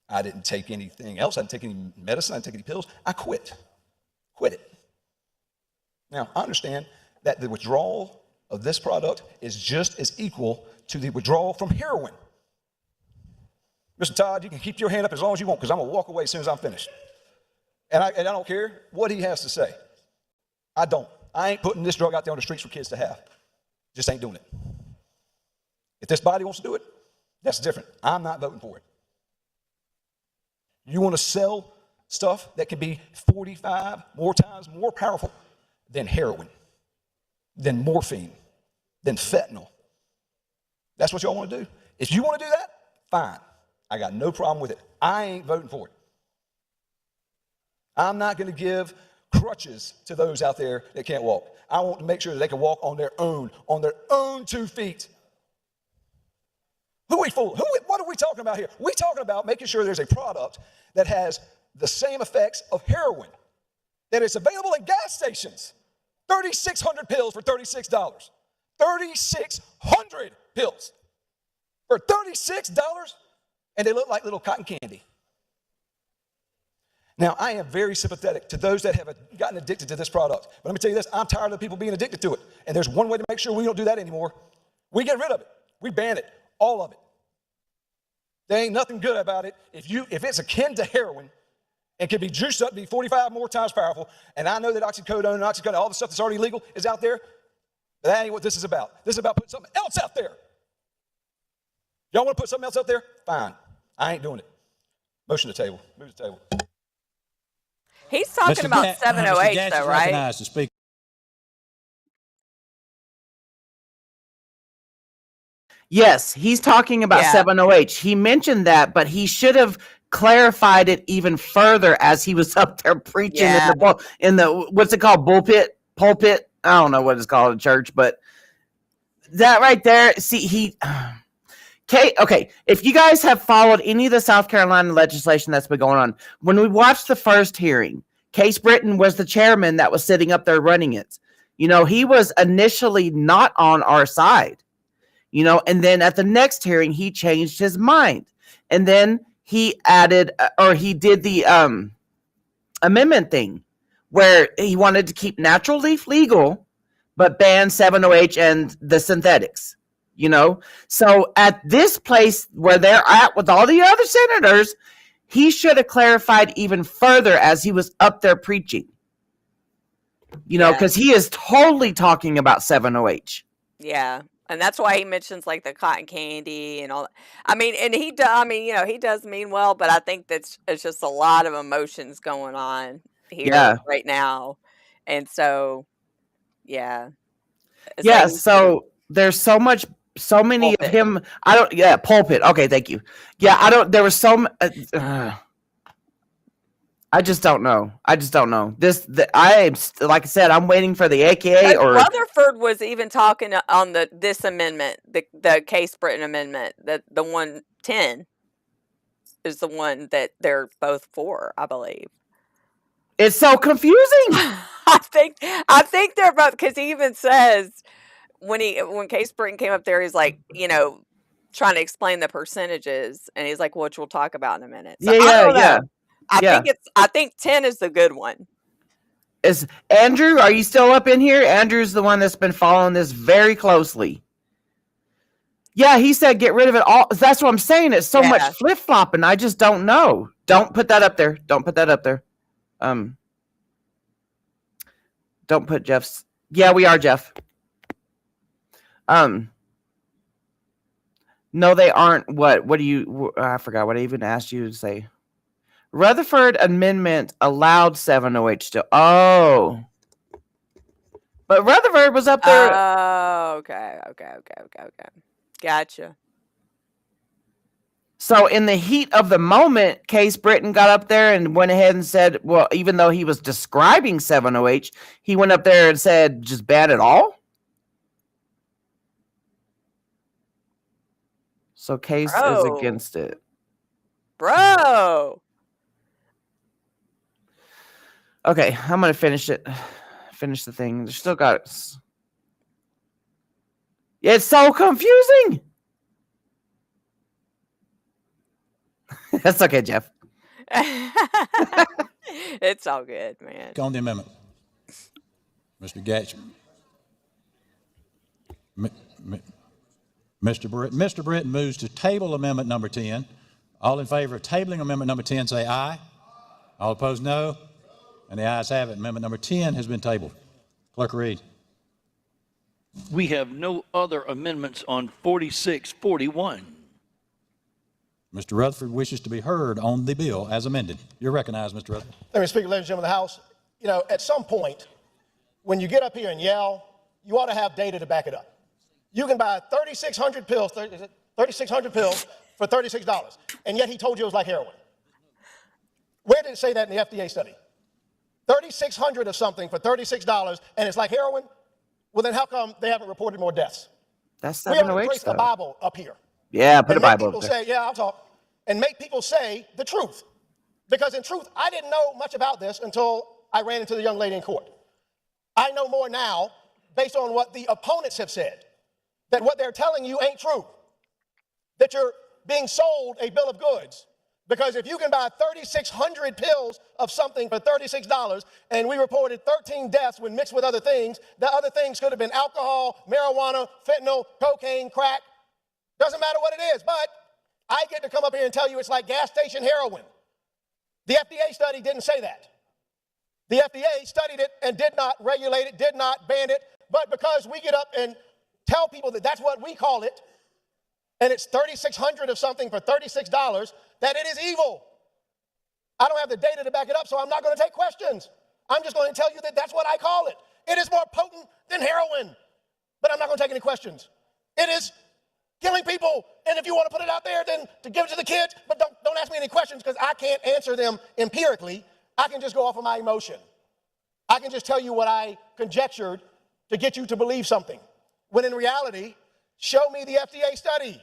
I didn't take anything else. I didn't take any medicine. I didn't take any pills. I quit. Quit it. Now, I understand that the withdrawal of this product is just as equal to the withdrawal from heroin. Mr. Todd, you can keep your hand up as long as you want because I'm going to walk away as soon as I'm finished. And I don't care what he has to say. I don't. I ain't putting this drug out there on the streets for kids to have. Just ain't doing it. If this body wants to do it, that's different. I'm not voting for it. You want to sell stuff that can be 45 more times more powerful than heroin, than morphine, than fentanyl. That's what y'all want to do. If you want to do that, fine. I got no problem with it. I ain't voting for it. I'm not going to give crutches to those out there that can't walk. I want to make sure that they can walk on their own 2 feet. Who are we fooling? What are we talking about here? We're talking about making sure there's a product that has the same effects of heroin, that is available in gas stations. 3,600 pills for $36. 3,600 pills for $36, and they look like little cotton candy. Now, I am very sympathetic to those that have gotten addicted to this product. But let me tell you this, I'm tired of people being addicted to it. And there's one way to make sure we don't do that anymore. We get rid of it. We ban it, all of it. There ain't nothing good about it. If it's akin to heroin and can be juiced up to be 45 more times powerful, and I know that oxycodone and oxycodone, all the stuff that's already legal is out there, but that ain't what this is about. This is about putting something else out there. Y'all want to put something else out there? Fine. I ain't doing it. Motion to table. Move to table. He's talking about 708 though, right? Recognized to speak. Yes, he's talking about 7OH. He mentioned that, but he should have clarified it even further as he was up there preaching in the what's it called, pulpit. I don't know what it's called in church, but that right there. See, okay, if you guys have followed any of the South Carolina legislation that's been going on, when we watched the first hearing, Case Britton was the chairman that was sitting up there running it. You know, he was initially not on our side, you know, and then at the next hearing, he changed his mind. And then he added, or he did the amendment thing where he wanted to keep natural leaf legal, but ban 7OH and the synthetics. You know, so at this place where they're at with all the other senators, he should have clarified even further as he was up there preaching. You know, because he is totally talking about 7OH. Yeah. And that's why he mentions like the cotton candy and all that. I mean, and he does mean well, but I think it's just a lot of emotions going on here right now. And so, so there's so many of him. Pulpit. Okay, thank you. There was I just don't know. Like I said, I'm waiting for the AKA or Rutherford was even talking on this amendment, the Case Britton amendment, that the 110 is the one that they're both for, I believe. It's so confusing. I think they're both, because he even says when Case Britton came up there, he's like, you know, trying to explain the percentages, and he's like, which we'll talk about in a minute. So I think 10 is the good one. Is Andrew, are you still up in here? Andrew's the one that's been following this very closely. Yeah, he said get rid of it all. That's what I'm saying. It's so much flip-flopping. I just don't know. Don't put that up there. Don't put that up there. Don't put Jeff's. Yeah, we are, Jeff. No, they aren't. What do you, I forgot what I even asked you to say. Rutherford Amendment allowed 708 still. Oh. But Rutherford was up there. Oh, okay. Gotcha. So in the heat of the moment, Case Britton got up there and went ahead and said, well, even though he was describing 708, he went up there and said, just ban it all? So Case is against it. Bro. Okay, I'm going to finish it. Finish the thing. They still got it. It's so confusing. That's okay, Jeff. It's all good, man. On the amendment. Mr. Gatch. Mr. Britton moves to table amendment number 10. All in favor of tabling amendment number 10 say aye. All opposed, no. And the ayes have it. Amendment number 10 has been tabled. Clerk read. We have no other amendments on 4641. Mr. Rutherford wishes to be heard on the bill as amended. You're recognized, Mr. Rutherford. Let me speak, ladies and gentlemen of the House. You know, at some point, when you get up here and yell, you ought to have data to back it up. You can buy 3,600 pills for $36, and yet he told you it was like heroin. Where did it say that in the FDA study? 3,600 of something for $36, and it's like heroin? Well, then how come they haven't reported more deaths? That's we have to 708 place the Bible up here. Yeah, put and a Bible people up there. say, yeah, I'll talk. And make people say the truth. Because in truth, I didn't know much about this until I ran into the young lady in court. I know more now based on what the opponents have said, that what they're telling you ain't true, that you're being sold a bill of goods. Because if you can buy 3,600 pills of something for $36, and we reported 13 deaths when mixed with other things, the other things could have been alcohol, marijuana, fentanyl, cocaine, crack. Doesn't matter what it is, but I get to come up here and tell you it's like gas station heroin. The FDA study didn't say that. The FDA studied it and did not regulate it, did not ban it, but because we get up and tell people that that's what we call it, and it's 3,600 of something for $36, that it is evil. I don't have the data to back it up, so I'm not going to take questions. I'm just going to tell you that that's what I call it. It is more potent than heroin, but I'm not going to take any questions. It is killing people, and if you want to put it out there, then to give it to the kids, but don't ask me any questions because I can't answer them empirically. I can just go off of my emotion. I can just tell you what I conjectured to get you to believe something, when in reality, show me the FDA study.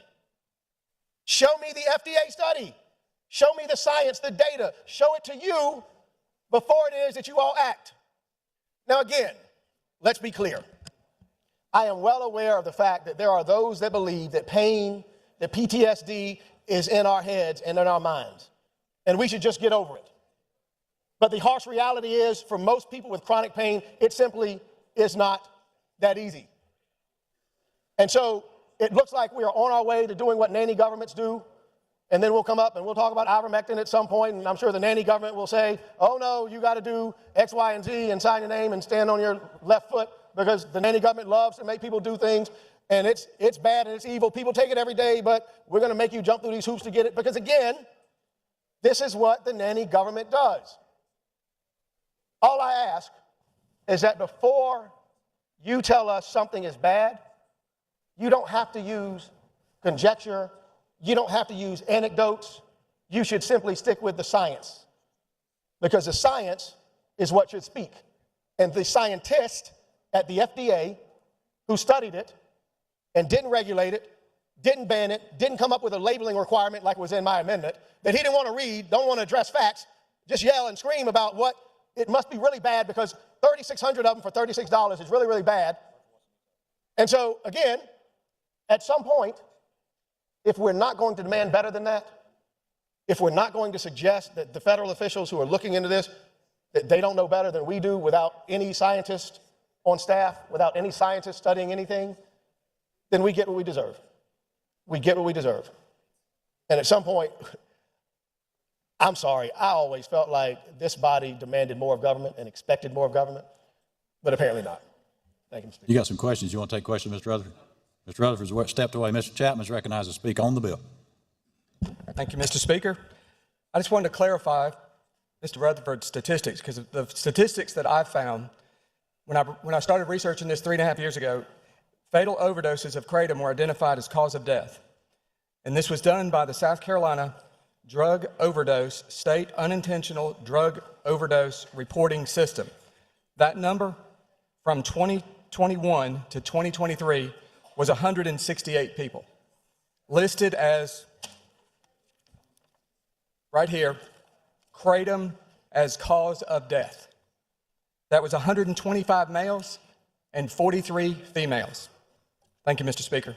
Show me the FDA study. Show me the science, the data. Show it to you before it is that you all act. Now again, let's be clear. I am well aware of the fact that there are those that believe that pain, that PTSD is in our heads and in our minds, and we should just get over it. But the harsh reality is, for most people with chronic pain, it simply is not that easy. And so it looks like we are on our way to doing what nanny governments do, and then we'll come up and we'll talk about ivermectin at some point, and I'm sure the nanny government will say, oh no, you got to do X, Y, and Z and sign your name and stand on your left foot, because the nanny government loves to make people do things, and it's bad and it's evil. People take it every day, but we're going to make you jump through these hoops to get it, because again, this is what the nanny government does. All I ask is that before you tell us something is bad, you don't have to use conjecture. You don't have to use anecdotes. You should simply stick with the science, because the science is what should speak. And the scientist at the FDA who studied it and didn't regulate it, didn't ban it, didn't come up with a labeling requirement like was in my amendment, that he didn't want to read, don't want to address facts, just yell and scream about what it must be really bad because 3,600 of them for $36 is really, really bad. And so, again, at some point, if we're not going to demand better than that, if we're not going to suggest that the federal officials who are looking into this, that they don't know better than we do without any scientist on staff, without any scientist studying anything, then we get what we deserve. We get what we deserve. And at some point, I'm sorry, I always felt like this body demanded more of government and expected more of government, but apparently not. Thank you, Mr. Speaker. You got some questions. You want to take questions, Mr. Rutherford? Mr. Rutherford's stepped away. Mr. Chapman is recognized to speak on the bill. Thank you, Mr. Speaker. I just wanted to clarify Mr. Rutherford's statistics, because the statistics that I found when I started researching this 3.5 years ago, fatal overdoses of kratom were identified as cause of death. And this was done by the South Carolina Drug Overdose State Unintentional Drug Overdose Reporting System. That number from 2021 to 2023 was 168 people, listed as, right here, kratom as cause of death. That was 125 males and 43 females. Thank you, Mr. Speaker.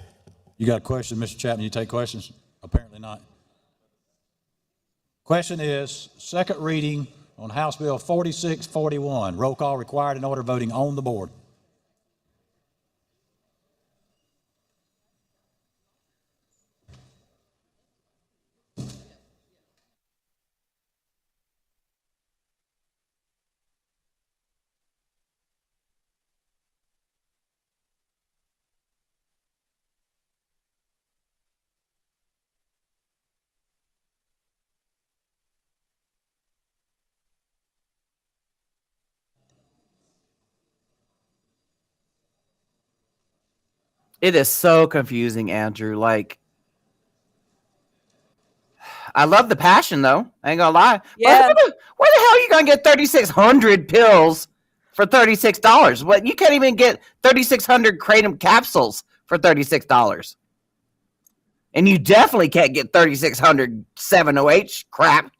You got a question, Mr. Chapman? You take questions? Apparently not. Question is, second reading on House Bill 4641. Roll call required in order voting on the board. It is so confusing, Andrew. Like, I love the passion, though. I ain't gonna lie. Yeah. But where the hell are you gonna get 3,600 pills for $36? What? You can't even get 3,600 kratom capsules for $36. And you definitely can't get 3,600 7OH crap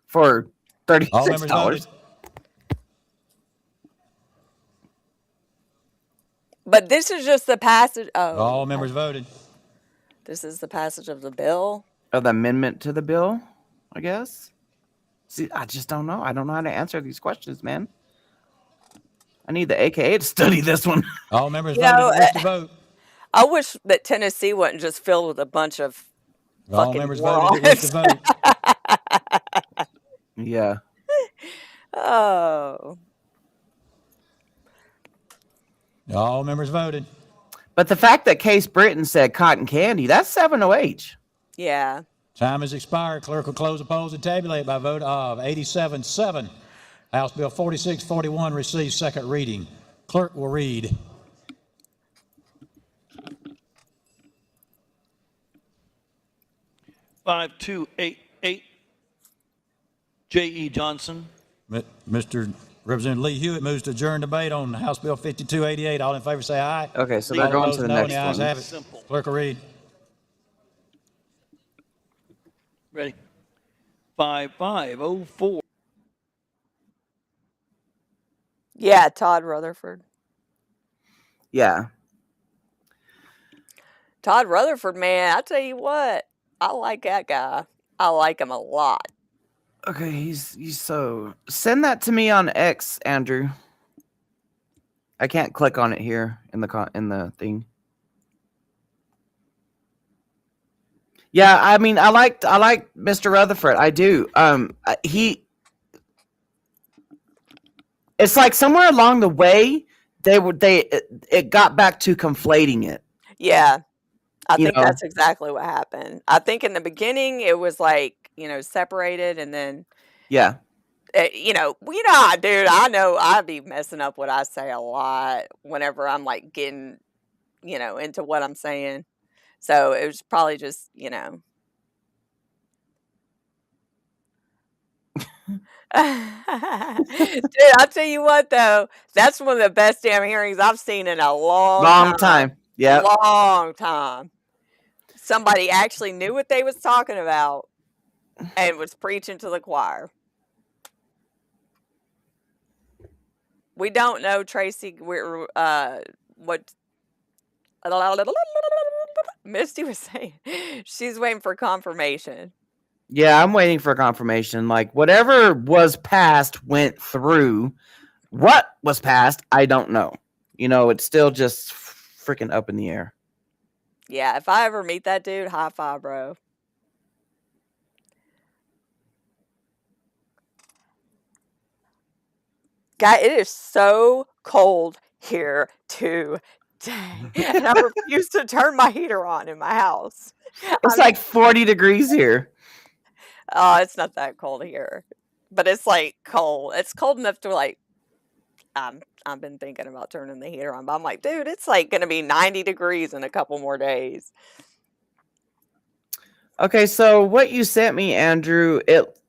for $36. But this is just the passage. Oh, All members voted. this is the passage of the bill. Or the amendment to the bill, I guess. See, I just don't know. I don't know how to answer these questions, man. I need the AKA to study this one. All members You know, voted to vote. I wish that Tennessee wasn't just filled with a bunch of All fucking members morons. voted to vote. Yeah. Oh. All members voted. But the fact that Case Britton said cotton candy, that's 7OH. Yeah. Time has expired. Clerk will close the polls and tabulate by vote of 87-7. House Bill 4641 receives second reading. Clerk will read. $5,288. J.E. Johnson. Mr. Representative Lee Hewitt moves to adjourn debate on House Bill 5288. All in favor say aye. Okay, so All they're going opposed, to the no, and next the ayes one. have it. Simple. Clerk will read. Ready? 5504. Yeah, Todd Rutherford. Yeah. Todd Rutherford, man, I tell you what, I like that guy. I like him a lot. Okay, he's so send that to me on X, Andrew. I can't click on it here in the thing. Yeah, I mean, I like Mr. Rutherford. I do. It's like somewhere along the way it got back to conflating it. Yeah. I You think know? that's exactly what happened. I think in the beginning it was like, separated, and then Yeah. dude, I know I be messing up what I say a lot whenever I'm like getting, into what I'm saying. So it was probably just, Dude, I'll tell you what though, that's one of the best damn hearings I've seen in a long time. Yeah. long time. Somebody actually knew what they was talking about and was preaching to the choir. We don't know, Tracy, what Misty was saying. She's waiting for confirmation. Yeah, I'm waiting for confirmation. Like whatever was passed went through. What was passed, I don't know. It's still just freaking up in the air. Yeah, if I ever meet that dude, high five, bro. Guy, it is so cold here today, and I refuse to turn my heater on in my house. It's like 40 degrees here. Oh, it's not that cold here, but it's like cold. It's cold enough to like. I've been thinking about turning the heater on, but I'm like, dude, it's like gonna be 90 degrees in a couple more days. Okay, so what you sent me, Andrew, it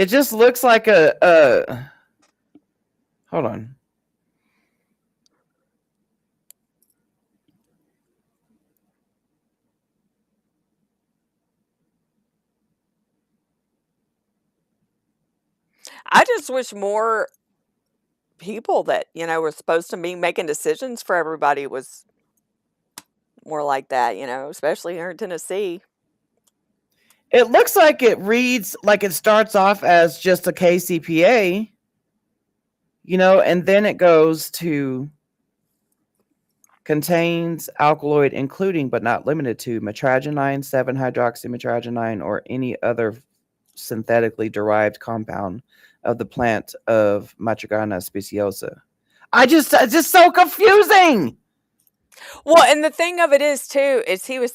just looks like a hold on. I just wish more people that, were supposed to be making decisions for everybody was more like that, especially here in Tennessee. It looks like it reads like it starts off as just a KCPA, and then it goes to contains alkaloid including but not limited to metragenine, 7-hydroxymetragenine, or any other synthetically derived compound of the plant of Matrigana speciosa. It's just so confusing. Well, and the thing of it is too, is he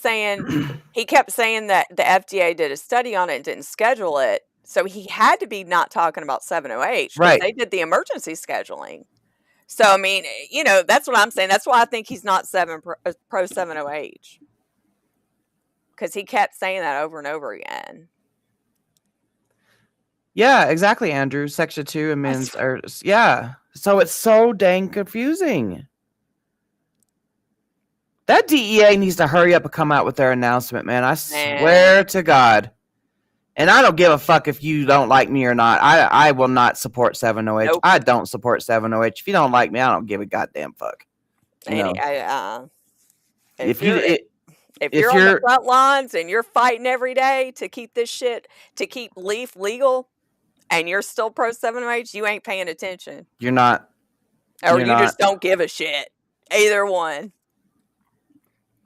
kept saying that the FDA did a study on it and didn't schedule it. So he had to be not talking about 7-OH. Right. They did the emergency scheduling. So, I mean, that's what I'm saying. That's why I think he's not pro 7-OH. Because he kept saying that over and over again. Yeah, exactly, Andrew. Section 2 amends. Yeah. So it's so dang confusing. That DEA needs to hurry up and come out with their announcement, man. I swear to God. And I don't give a fuck if you don't like me or not. I will not support 7-OH. Nope. I don't support 7-OH. If you don't like me, I don't give a goddamn fuck. If you're on the front lines and you're fighting every day to keep keep leaf legal, and you're still pro 7-OH, you ain't paying attention. You're not. Or you just don't give a shit. Either one.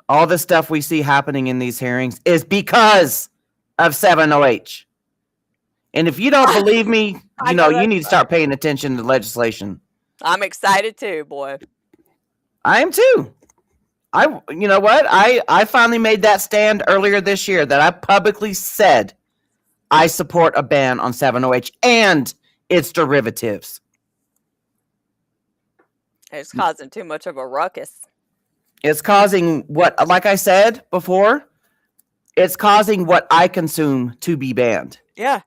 All the stuff we see happening in these hearings is because of 7-OH. And if you don't believe me, you need to start paying attention to legislation. I'm excited too, boy. I am too. You know what? I finally made that stand earlier this year that I publicly said I support a ban on 7-OH and its derivatives. It's causing too much of a ruckus. It's causing like I said before, it's causing what I consume to be banned. Yeah.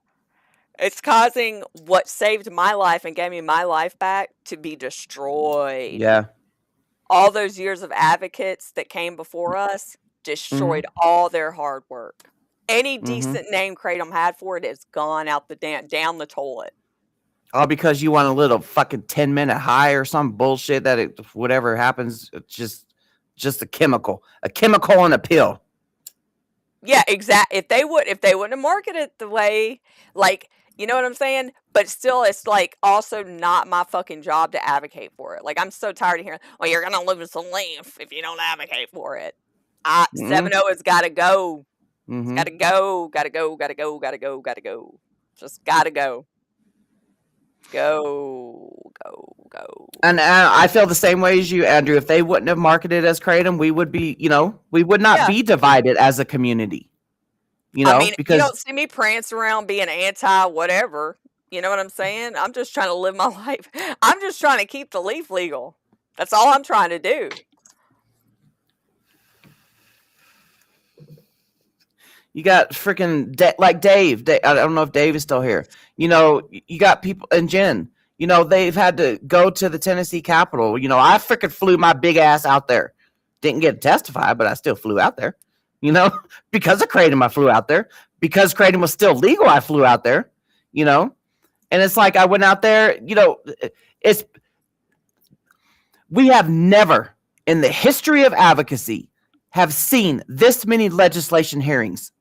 It's causing what saved my life and gave me my life back to be destroyed. Yeah. All those years of advocates that came before us destroyed all their hard work. Any decent name Kratom had for it is gone out down the toilet. All because you want a little fucking 10-minute high or some bullshit that whatever happens, it's just a chemical in a pill. Yeah, exactly. If they wouldn't have marketed it the way, like, you know what I'm saying? But still, it's like also not my fucking job to advocate for it. Like, I'm so tired of hearing, well, you're gonna lose some leaf if you don't advocate for it. 7-0 has got to go. It's got to go. Got to go. Got to go. Got to go. Got to go. Just got to go. Go. And I feel the same way as you, Andrew. If they wouldn't have marketed as Kratom, we would be, we would not be divided as a community. I mean, because you don't see me prance around being anti whatever. You know what I'm saying? I'm just trying to live my life. I'm just trying to keep the leaf legal. That's all I'm trying to do. You got freaking like Dave. I don't know if Dave is still here. You got people, and Jen, they've had to go to the Tennessee Capitol. I freaking flew my big ass out there. Didn't get to testify, but I still flew out there. Because of Kratom, I flew out there. Because Kratom was still legal, I flew out there. And it's like I went out there. We have never in the history of advocacy have seen this many legislation hearings.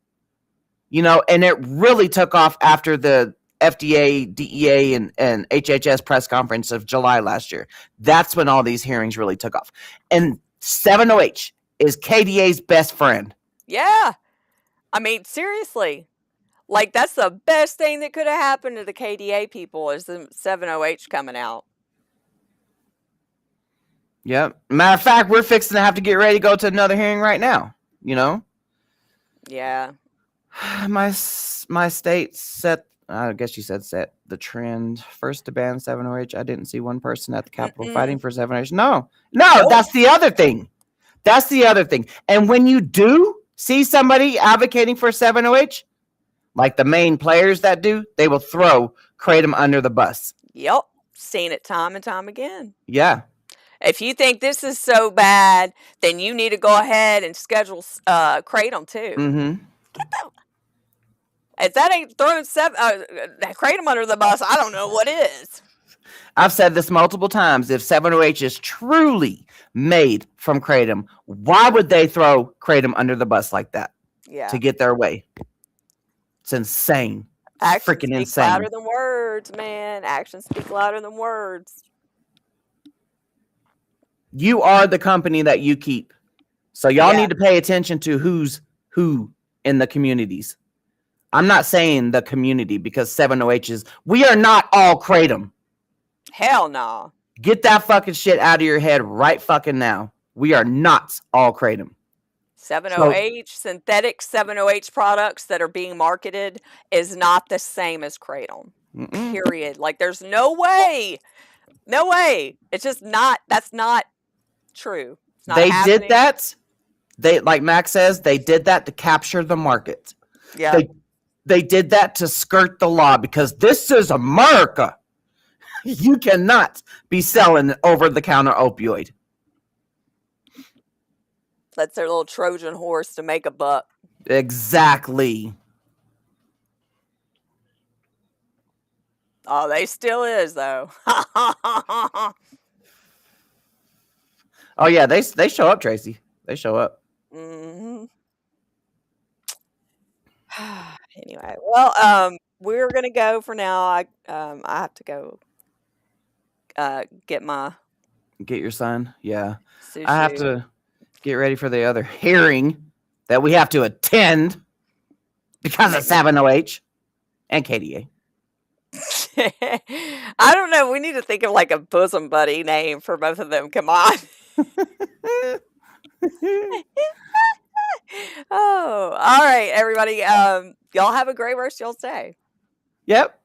You know, and it really took off after the FDA, DEA, and HHS press conference of July last year. That's when all these hearings really took off. And 7OH is KDA's best friend. Yeah. I mean, seriously. Like, that's the best thing that could have happened to the KDA people is the 7OH coming out. Yep. Matter of fact, we're fixing to have to get ready to go to another hearing right now. You know? Yeah. My state set, I guess you said set the trend. First to ban 7OH. I didn't see one person at the Capitol fighting for 7OH. No, that's the other thing. That's the other thing. And when you do see somebody advocating for 7OH, like the main players that do, they will throw Kratom under the bus. Yep. Seen it time and time again. Yeah. If you think this is so bad, then you need to go ahead and schedule Kratom too. Mm-hmm. If that ain't throwing Kratom under the bus, I don't know what is. I've said this multiple times. If 7OH is truly made from Kratom, why would they throw Kratom under the bus like that? Yeah. To get their way. It's insane. It's freaking speak insane. Louder than words, man. Actions speak louder than words. You are the company that you keep. So y'all need to pay attention to who's who in the communities. I'm not saying the community because 7OH is, we are not all Kratom. Hell no. Get that fucking shit out of your head right fucking now. We are not all Kratom. 7OH, synthetic 7OH products that are being marketed is not the same as Kratom. Period. Like, there's no way. No way. It's just not, that's not true. It's not happening. Did that. They, like Max says, they did that to capture the market. Yeah. They did that to skirt the law because this is America. You cannot be selling over-the-counter opioid. That's their little Trojan horse to make a buck. Exactly. Oh, they still is, though. Oh, yeah, they show up, Tracy. They show up. Mm-hmm. Anyway, well, we're gonna go for now. I have to go get your son. Yeah, sushi. I have to get ready for the other hearing that we have to attend because of 7OH and KDA. I don't know. We need to think of like a bosom buddy name for both of them. Come on. Oh, all right, everybody. Y'all have a great rest of y'all's day. Yep.